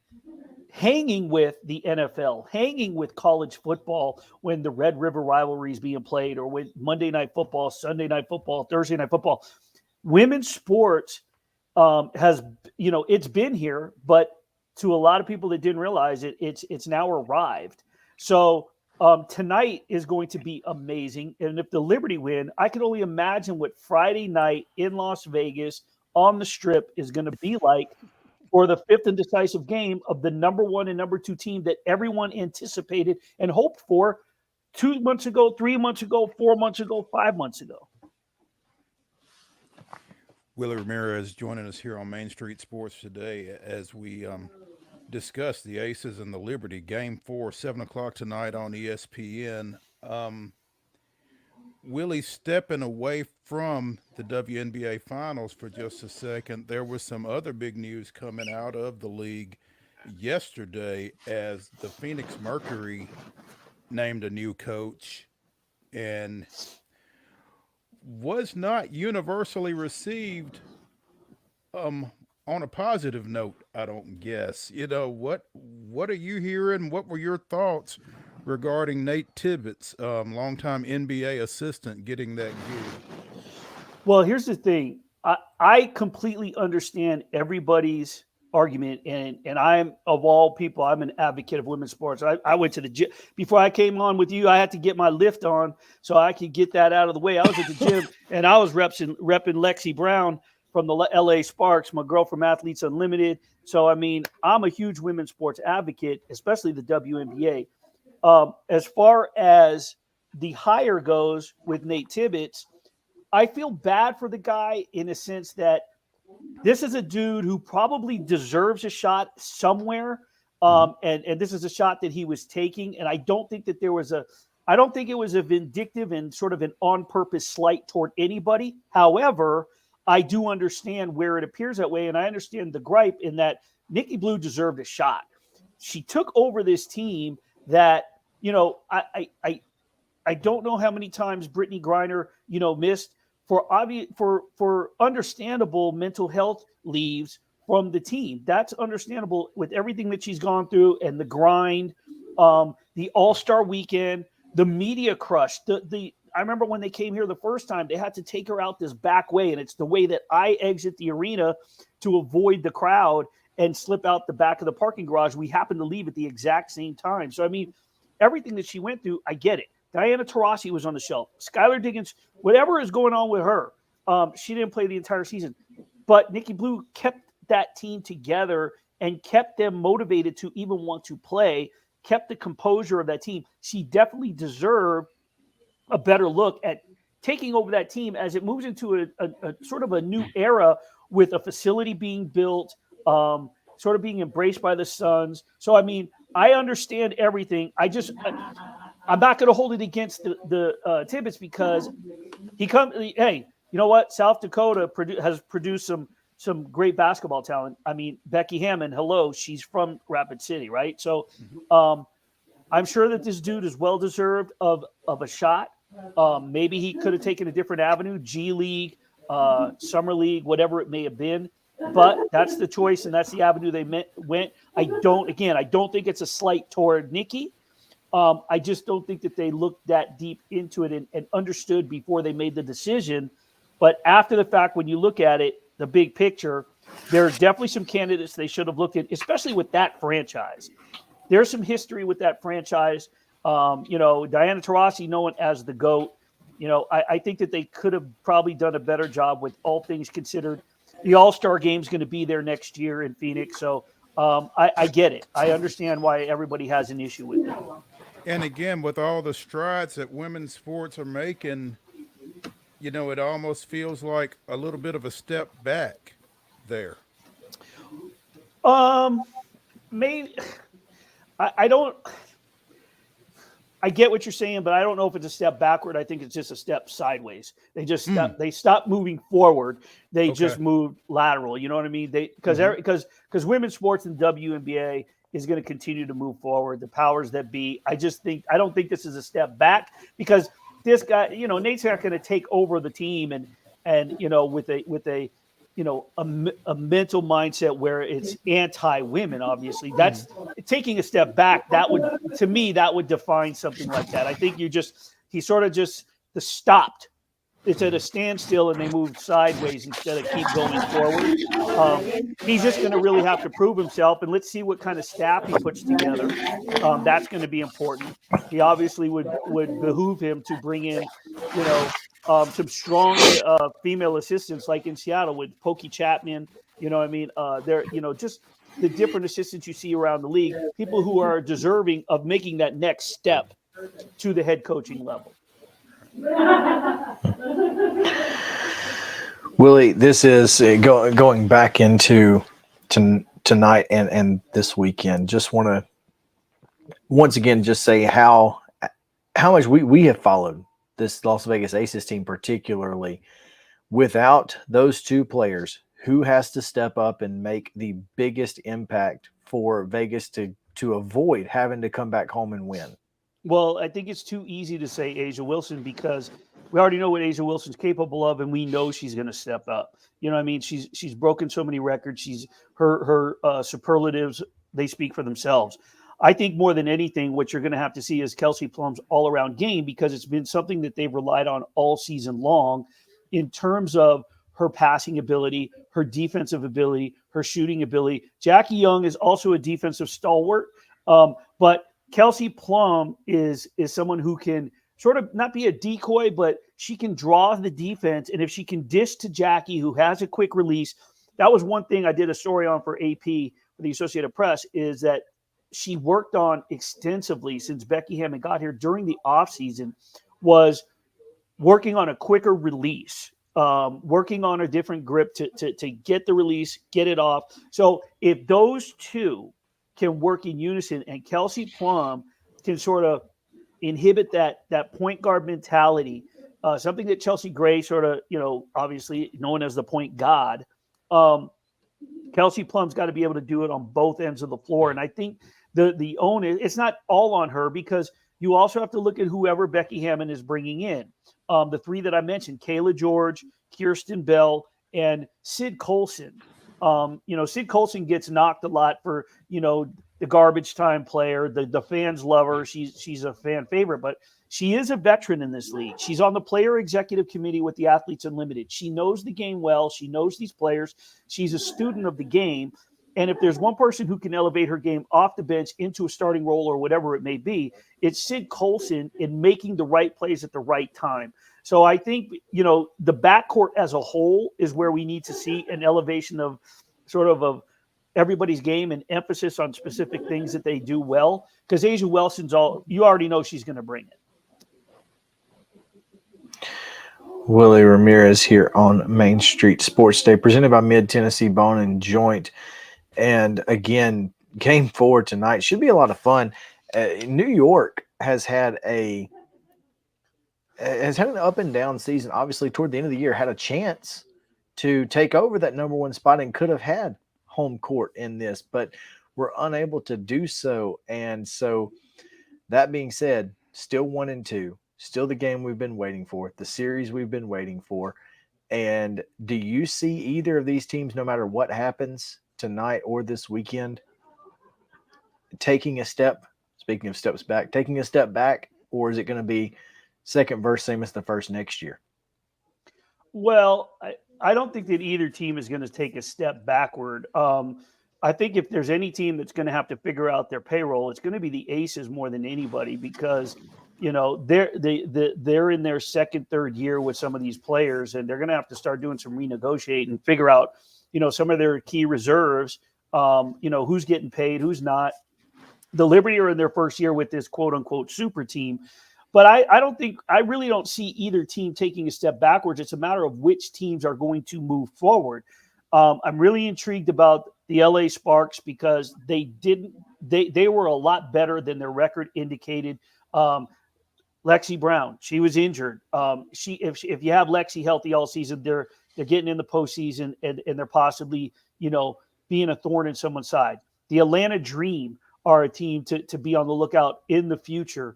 with the NFL, hanging with college football when the Red River rivalry is being played, or with Monday Night Football, Sunday Night Football, Thursday Night Football. Women's sports has, it's been here, but to a lot of people that didn't realize it, it's now arrived. So tonight is going to be amazing. And if the Liberty win, I can only imagine what Friday night in Las Vegas on the Strip is going to be like for the 5th and decisive game of the number 1 and number 2 team that everyone anticipated and hoped for 2 months ago, 3 months ago, 4 months ago, 5 months ago. Willie Ramirez joining us here on Main Street Sports today as we discuss the Aces and the Liberty Game 4, 7 o'clock tonight on ESPN. Willie, stepping away from the WNBA Finals for just a second, there was some other big news coming out of the league yesterday as the Phoenix Mercury named a new coach and was not universally received on a positive note, I don't guess. What are you hearing? What were your thoughts regarding Nate Tibbetts, longtime NBA assistant, getting that gig? Well, here's the thing. I completely understand everybody's argument, and I'm, of all people, I'm an advocate of women's sports. I went to the gym before I came on with you. I had to get my lift on so I could get that out of the way. I was at the gym and I was repping Lexi Brown from the LA Sparks, my girl from Athletes Unlimited. So, I mean, I'm a huge women's sports advocate, especially the WNBA. As far as the hire goes with Nate Tibbetts, I feel bad for the guy in a sense that this is a dude who probably deserves a shot somewhere. And this is a shot that he was taking. And I don't think that I don't think it was a vindictive and sort of an on-purpose slight toward anybody. However, I do understand where it appears that way. And I understand the gripe in that Nikki Blue deserved a shot. She took over this team that, I don't know how many times Brittany Griner, missed for understandable mental health leaves from the team. That's understandable with everything that she's gone through and the grind, the All-Star weekend, the media crush. I remember when they came here the first time, they had to take her out this back way, and it's the way that I exit the arena to avoid the crowd and slip out the back of the parking garage. We happened to leave at the exact same time. So, I mean, everything that she went through, I get it. Diana Taurasi was on the shelf. Skylar Diggins, whatever is going on with her, she didn't play the entire season. But Nikki Blue kept that team together and kept them motivated to even want to play, kept the composure of that team. She definitely deserved a better look at taking over that team as it moves into a sort of a new era with a facility being built, sort of being embraced by the Suns. So, I mean, I understand everything. I'm not going to hold it against the Tibbetts because hey, you know what? South Dakota has produced some great basketball talent. I mean, Becky Hammond, hello, she's from Rapid City, right? So I'm sure that this dude is well-deserved of a shot. Maybe he could have taken a different avenue, G League, Summer League, whatever it may have been. But that's the choice, and that's the avenue they went. I don't think it's a slight toward Nikki. I just don't think that they looked that deep into it and understood before they made the decision. But after the fact, when you look at it, the big picture, there are definitely some candidates they should have looked at, especially with that franchise. There's some history with that franchise. Diana Taurasi, known as the GOAT. I think that they could have probably done a better job with all things considered. The All-Star game is going to be there next year in Phoenix. So I get it. I understand why everybody has an issue with it. And again, with all the strides that women's sports are making, it almost feels like a little bit of a step back there. Maybe I get what you're saying, but I don't know if it's a step backward. I think it's just a step sideways. They just they stopped moving forward. They just moved lateral. You know what I mean? Because women's sports in WNBA is going to continue to move forward. The powers that be. I don't think this is a step back because this guy, Nate's not going to take over the team and with a mental mindset where it's anti-women. Obviously, that's taking a step back. That would define something like that. I think he sort of just stopped. It's at a standstill and they moved sideways instead of keep going forward. He's just going to really have to prove himself, and let's see what kind of staff he puts together. That's going to be important. He obviously would behoove him to bring in, some strong female assistants like in Seattle with Pokey Chapman. Just the different assistants you see around the league, people who are deserving of making that next step to the head coaching level. Willie, this is going back into tonight and this weekend. Just want to once again just say how much we have followed this Las Vegas Aces team, particularly without those two players. Who has to step up and make the biggest impact for Vegas to avoid having to come back home and win? Well, I think it's too easy to say A'ja Wilson because we already know what A'ja Wilson's capable of, and we know she's going to step up. You know what I mean? She's broken so many records. Her superlatives, they speak for themselves. I think more than anything, what you're going to have to see is Kelsey Plum's all-around game, because it's been something that they've relied on all season long in terms of her passing ability, her defensive ability, her shooting ability. Jackie Young is also a defensive stalwart, but Kelsey Plum is someone who can sort of not be a decoy, but she can draw the defense. And if she can dish to Jackie, who has a quick release, that was one thing I did a story on for AP, for the Associated Press, is that she worked on extensively since Becky Hammond got here during the offseason, was working on a quicker release, working on a different grip to get the release, get it off. So if those two can work in unison and Kelsey Plum can sort of inhibit that point guard mentality, something that Chelsea Gray sort of, obviously known as the point god, Kelsey Plum's got to be able to do it on both ends of the floor. And I think the onus, it's not all on her, because you also have to look at whoever Becky Hammond is bringing in. The three that I mentioned, Kayla George, Kirsten Bell, and Sid Colson. Sid Colson gets knocked a lot for, the garbage time player. The fans love her. She's a fan favorite, but she is a veteran in this league. She's on the player executive committee with the Athletes Unlimited. She knows the game well. She knows these players. She's a student of the game. And if there's one person who can elevate her game off the bench into a starting role or whatever it may be, it's Sid Colson in making the right plays at the right time. So I think, the backcourt as a whole is where we need to see an elevation of everybody's game and emphasis on specific things that they do well. Because A'ja Wilson's you already know she's going to bring it. Willie Ramirez here on Main Street Sports Day, presented by Mid-Tennessee Bone and Joint. And again, game 4 tonight should be a lot of fun. New York has had an up and down season. Obviously, toward the end of the year, had a chance to take over that number 1 spot and could have had home court in this, but were unable to do so. And so, that being said, still 1-2, still the game we've been waiting for, the series we've been waiting for. And do you see either of these teams, no matter what happens tonight or this weekend, taking a step, speaking of steps back, taking a step back, or is it going to be second verse, same as the first next year? Well, I don't think that either team is going to take a step backward. I think if there's any team that's going to have to figure out their payroll, it's going to be the Aces more than anybody, because they're in their second, third year with some of these players, and they're going to have to start doing some renegotiating and figure out, some of their key reserves, who's getting paid, who's not. The Liberty are in their first year with this quote unquote super team. But I really don't see either team taking a step backwards. It's a matter of which teams are going to move forward. I'm really intrigued about the LA Sparks, because they were a lot better than their record indicated. Lexi Brown, she was injured. If you have Lexi healthy all season, they're getting in the postseason, and they're possibly, being a thorn in someone's side. The Atlanta Dream are a team to be on the lookout in the future.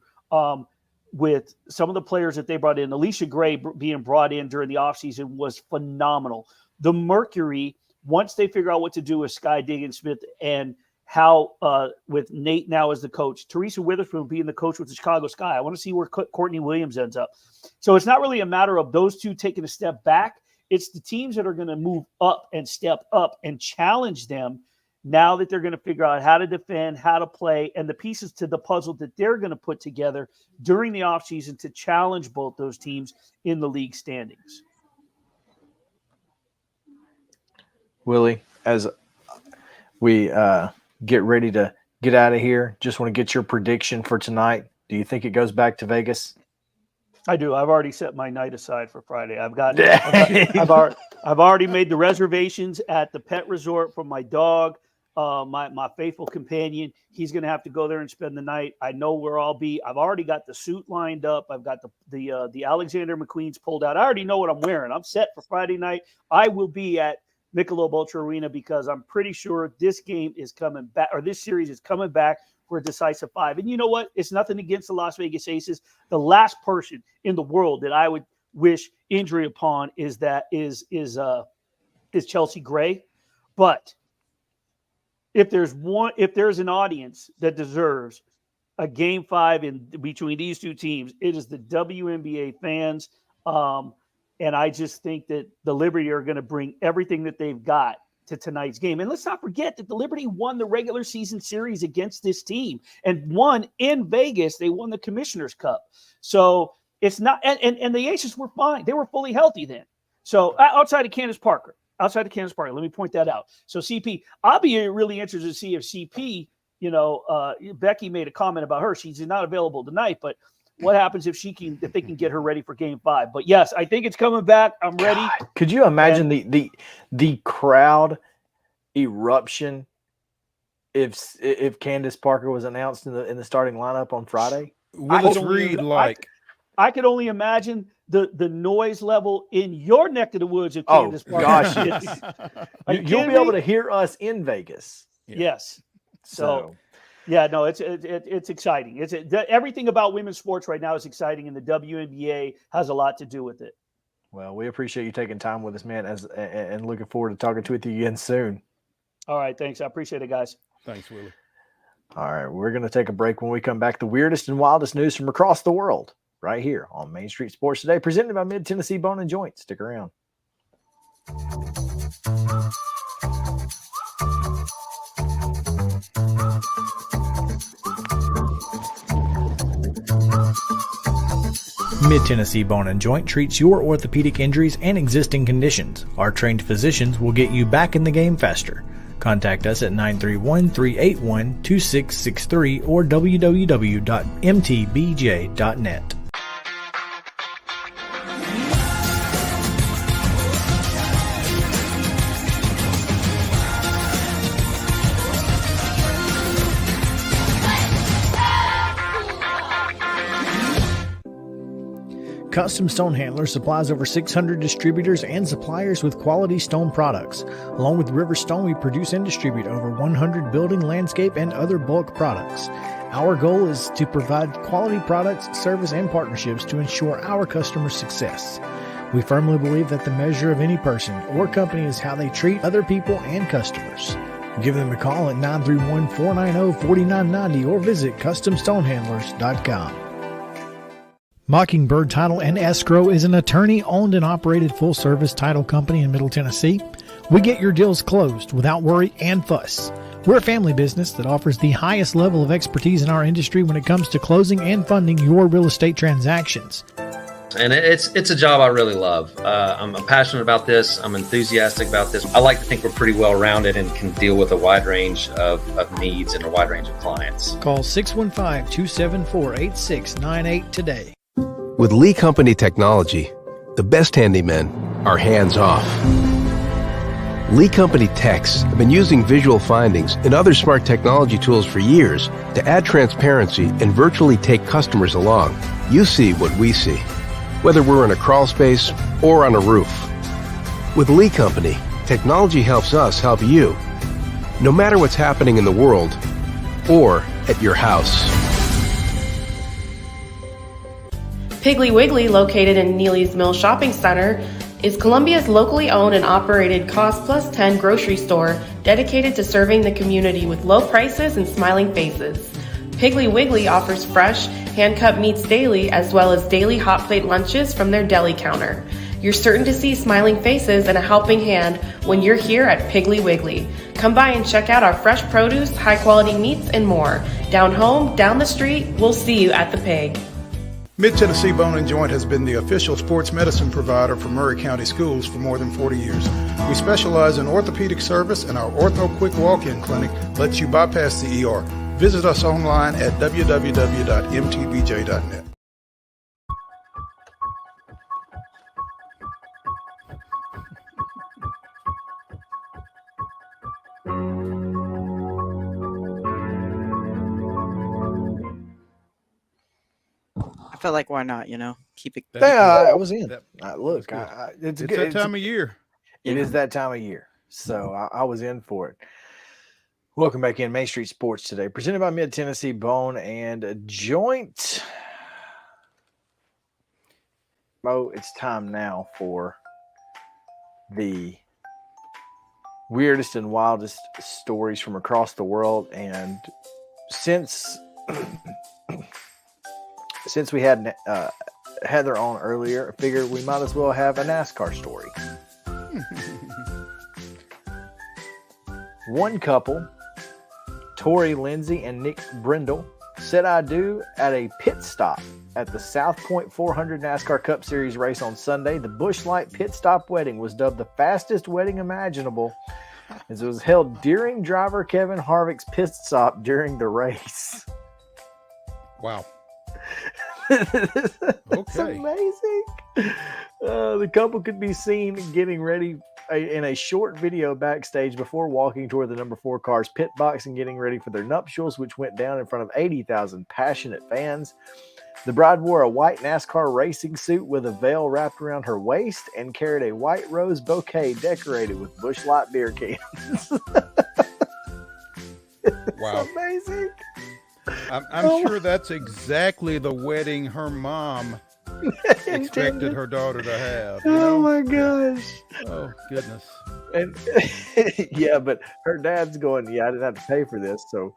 With some of the players that they brought in, Alicia Gray being brought in during the offseason was phenomenal. The Mercury, once they figure out what to do with Sky Diggins-Smith and how with Nate now as the coach, Teresa Witherspoon being the coach with the Chicago Sky, I want to see where Courtney Williams ends up. So it's not really a matter of those two taking a step back. It's the teams that are going to move up and step up and challenge them now that they're going to figure out how to defend, how to play, and the pieces to the puzzle that they're going to put together during the offseason to challenge both those teams in the league standings. Willie, as we get ready to get out of here, just want to get your prediction for tonight. Do you think it goes back to Vegas? I do. I've already set my night aside for Friday. I've already made the reservations at the pet resort for my dog, my faithful companion. He's going to have to go there and spend the night. I know where I'll be. I've already got the suit lined up. I've got the Alexander McQueen's pulled out. I already know what I'm wearing. I'm set for Friday night. I will be at Michelob Ultra Arena because I'm pretty sure this game is coming back, or this series is coming back for a decisive 5. And you know what? It's nothing against the Las Vegas Aces. The last person in the world that I would wish injury upon is Chelsea Gray. But if there's an audience that deserves a Game 5 in between these two teams, it is the WNBA fans. And I just think that the Liberty are going to bring everything that they've got to tonight's game. And let's not forget that the Liberty won the regular season series against this team and won in Vegas. They won the Commissioner's Cup. So it's not, and the Aces were fine. They were fully healthy then. So outside of Candace Parker, let me point that out. So CP, I'll be really interested to see if CP, Becky made a comment about her. She's not available tonight, but what happens if they can get her ready for Game 5? But yes, I think it's coming back. I'm ready. God, could you imagine the crowd eruption if Candace Parker was announced in the starting lineup on Friday? Willis Reed, I could only imagine the noise level in your neck of the woods if Candace Parker. Gosh, yes. You'll be able to hear us in Vegas. Yeah. Yes. So yeah, no, it's exciting. Everything about women's sports right now is exciting, and the WNBA has a lot to do with it. Well, we appreciate you taking time with us, man, and looking forward to talking with you again soon. All right, thanks. I appreciate it, guys. Thanks, Willie. All right, we're going to take a break. When we come back, the weirdest and wildest news from across the world, right here on Main Street Sports Today, presented by Mid-Tennessee Bone and Joint. Stick around. Mid-Tennessee Bone and Joint treats your orthopedic injuries and existing conditions. Our trained physicians will get you back in the game faster. Contact us at 931-381-2663 or www.mtbj.net. Custom Stone Handlers supplies over 600 distributors and suppliers with quality stone products. Along with River Stone, we produce and distribute over 100 building, landscape, and other bulk products. Our goal is to provide quality products, service, and partnerships to ensure our customers' success. We firmly believe that the measure of any person or company is how they treat other people and customers. Give them a call at 931-490-4990 or visit CustomStonehandlers.com. Mockingbird Title and Escrow is an attorney-owned and operated full-service title company in Middle Tennessee. We get your deals closed without worry and fuss. We're a family business that offers the highest level of expertise in our industry when it comes to closing and funding your real estate transactions. And it's a job I really love. I'm passionate about this. I'm enthusiastic about this. I like to think we're pretty well-rounded and can deal with a wide range of needs and a wide range of clients. Call 615-274-8698 today. With Lee Company technology, the best handymen are hands-off. Lee Company techs have been using visual findings and other smart technology tools for years to add transparency and virtually take customers along. You see what we see, whether we're in a crawl space or on a roof. With Lee Company, technology helps us help you, no matter what's happening in the world or at your house. Piggly Wiggly, located in Neely's Mill Shopping Center, is Columbia's locally owned and operated Cost Plus 10 grocery store dedicated to serving the community with low prices and smiling faces. Piggly Wiggly offers fresh, hand-cut meats daily as well as daily hot plate lunches from their deli counter. You're certain to see smiling faces and a helping hand when you're here at Piggly Wiggly. Come by and check out our fresh produce, high-quality meats, and more. Down home, down the street, we'll see you at the Pig. Mid-Tennessee Bone and Joint has been the official sports medicine provider for Murray County Schools for more than 40 years. We specialize in orthopedic service, and our Ortho Quick Walk-In Clinic lets you bypass the ER. Visit us online at www.mtbj.net. felt like why not? Keep it. I was in. Look, it's good. That time of year. It is that time of year, so I was in for it. Welcome back in Main Street Sports today, presented by Mid Tennessee Bone and Joint. Mo, it's time now for the weirdest and wildest stories from across the world. And since we had Heather on earlier, I figured we might as well have a NASCAR story. One couple, Tori Lindsay and Nick Brindle, said I do at a pit stop at the South Point 400 NASCAR Cup Series race on Sunday. The Busch Light pit stop wedding was dubbed the fastest wedding imaginable, as it was held during driver Kevin Harvick's pit stop during the race. Wow. That's amazing. The couple could be seen getting ready in a short video backstage before walking toward the number 4 car's pit box and getting ready for their nuptials, which went down in front of 80,000 passionate fans. The bride wore a white NASCAR racing suit with a veil wrapped around her waist and carried a white rose bouquet decorated with Busch Light beer cans. Wow. Amazing. I'm sure that's exactly the wedding her mom expected her daughter to have. Oh my gosh. Oh goodness. And yeah, but her dad's going, I didn't have to pay for this, so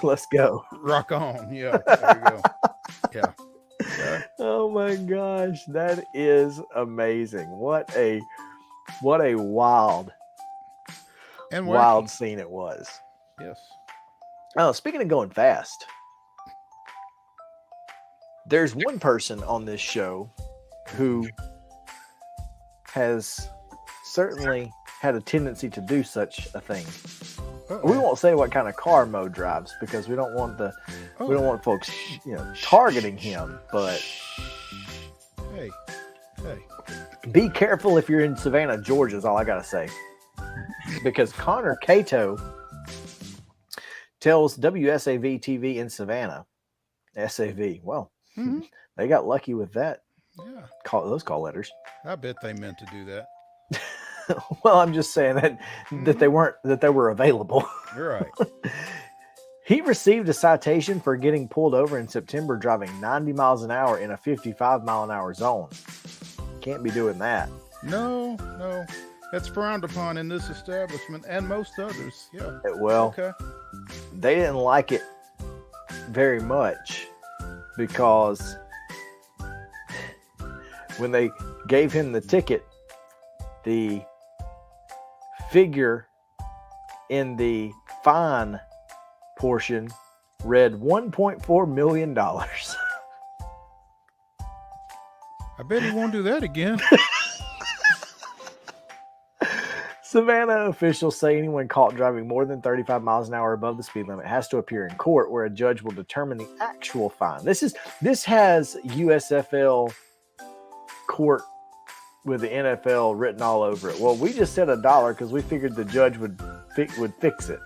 let's go. Rock on. Yeah. There you go. Yeah. Oh my gosh, that is amazing. What a wild and wild scene it was. Yes. Oh, speaking of going fast, there's one person on this show who has certainly had a tendency to do such a thing. We won't say what kind of car Mo drives because we don't want folks, targeting him. But hey, be careful if you're in Savannah, Georgia. Is all I gotta say, because Connor Cato tells WSAV TV in Savannah, SAV. Well, they got lucky with that. Yeah, those call letters. I bet they meant to do that. Well, I'm just saying that they were available. You're right. He received a citation for getting pulled over in September driving 90 miles an hour in a 55 mile an hour zone. Can't be doing that. No. That's frowned upon in this establishment and most others. Yeah. Well, okay. They didn't like it very much because when they gave him the ticket, the figure in the fine portion read $1.4 million. I bet he won't do that again. Savannah officials say anyone caught driving more than 35 miles an hour above the speed limit has to appear in court where a judge will determine the actual fine. This has USFL court with the NFL written all over it. Well, we just said $1 because we figured the judge would fix it.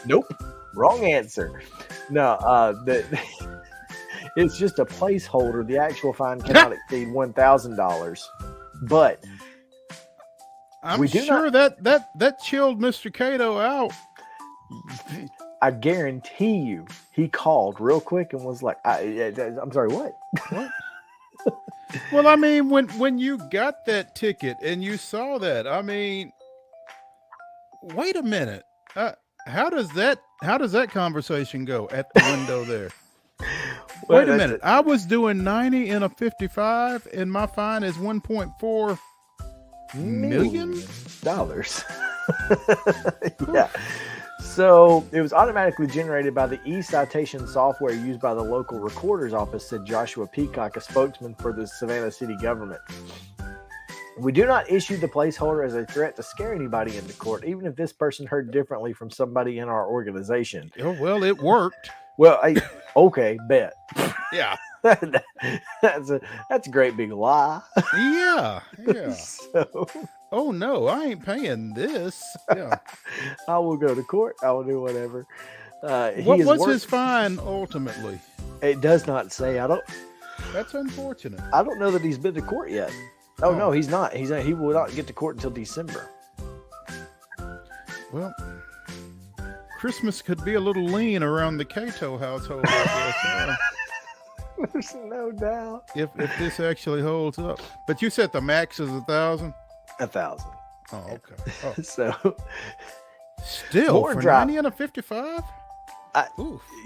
Nope. Wrong answer. No, it's just a placeholder. The actual fine cannot exceed $1,000. But I'm sure that chilled Mr. Cato out. I guarantee you, he called real quick and was like, "I'm sorry, what?" What? Well, I mean, when you got that ticket and you saw that, I mean, wait a minute. How does that conversation go at the window there? Wait a minute. I was doing 90 in a 55 and my fine is $1.4 million? Yeah. So it was automatically generated by the e-citation software used by the local recorder's office, said Joshua Peacock, a spokesman for the Savannah city government. We do not issue the placeholder as a threat to scare anybody into court, even if this person heard differently from somebody in our organization. Oh, well, it worked. Well, okay, bet. Yeah. That's a great big lie. Yeah. So, oh no, I ain't paying this. Yeah. I will go to court. I will do whatever. What was his fine ultimately? It does not say. That's unfortunate. I don't know that he's been to court yet. Oh, no, he's not. He will not get to court until December. Well, Christmas could be a little lean around the Cato household, I guess. There's no doubt. If this actually holds up. But you said the max is 1,000? 1,000. Oh, okay. Oh. So still more for drop. 90 and a 55?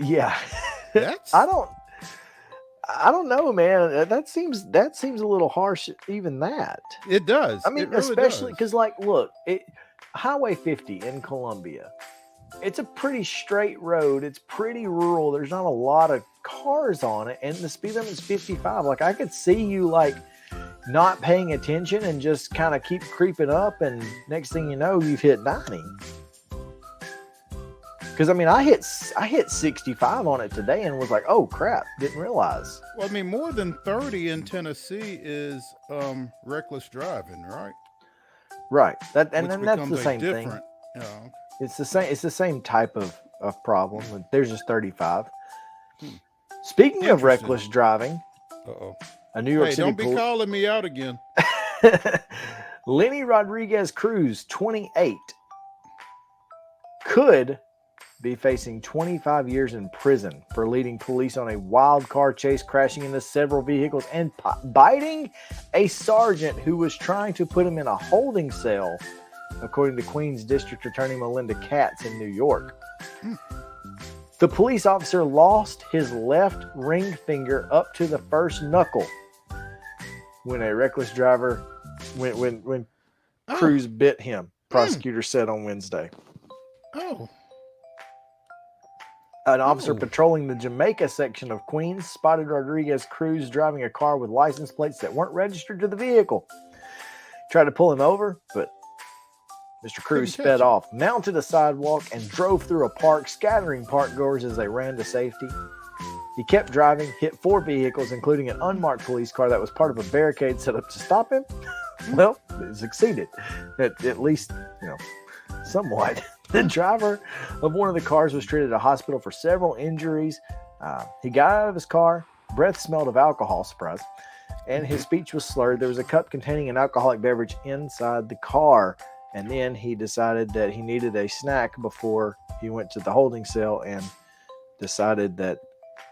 Yeah. That's I don't know, man. That seems a little harsh, even that. It does. I mean, it really especially does. because, like, look, Highway 50 in Columbia, it's a pretty straight road. It's pretty rural. There's not a lot of cars on it, and the speed limit is 55. Like, I could see you, like, not paying attention and just kind of keep creeping up, and next thing you know, you've hit 90. Because, I mean, I hit 65 on it today and was like, oh, crap, didn't realize. Well, I mean, more than 30 in Tennessee is reckless driving, right? Right. That's the becomes same thing. Yeah. It's the same type of problem. There's just 35. Speaking of reckless driving, a New York City don't be calling me out again. Lenny Rodriguez Cruz, 28, could be facing 25 years in prison for leading police on a wild car chase, crashing into several vehicles, and biting a sergeant who was trying to put him in a holding cell, according to Queens District Attorney Melinda Katz in New York. The police officer lost his left ring finger up to the first knuckle when a reckless driver, when Cruz bit him, prosecutors said on Wednesday. An officer patrolling the Jamaica section of Queens spotted Rodriguez Cruz driving a car with license plates that weren't registered to the vehicle. Tried to pull him over, but Mr. Cruz sped off, mounted a sidewalk, and drove through a park, scattering parkgoers as they ran to safety. He kept driving, hit 4 vehicles, including an unmarked police car that was part of a barricade set up to stop him. Well, it succeeded, at least, somewhat. The driver of one of the cars was treated at a hospital for several injuries. He got out of his car, breath smelled of alcohol, surprise, and his speech was slurred. There was a cup containing an alcoholic beverage inside the car. And then he decided that he needed a snack before he went to the holding cell, and decided that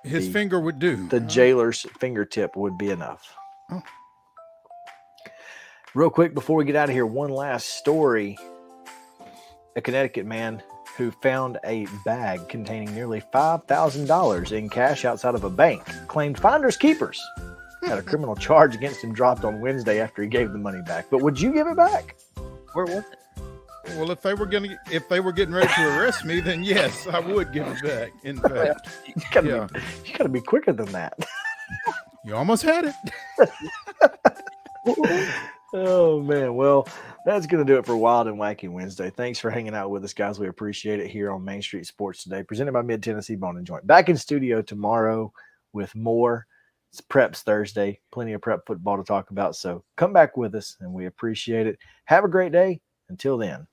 his finger would do. The jailer's fingertip would be enough. Real quick, before we get out of here, one last story. A Connecticut man who found a bag containing nearly $5,000 in cash outside of a bank claimed finders keepers. Had a criminal charge against him dropped on Wednesday after he gave the money back. But would you give it back? Where was it? Well, if they were getting ready to arrest me, then yes, I would give it back. In fact, you gotta be quicker than that. You almost had it. Oh man, well, that's gonna do it for Wild and Wacky Wednesday. Thanks for hanging out with us, guys. We appreciate it here on Main Street Sports Today, presented by Mid Tennessee Bone and Joint. Back in studio tomorrow with more. It's Preps Thursday, plenty of prep football to talk about. So come back with us, and we appreciate it. Have a great day. Until then.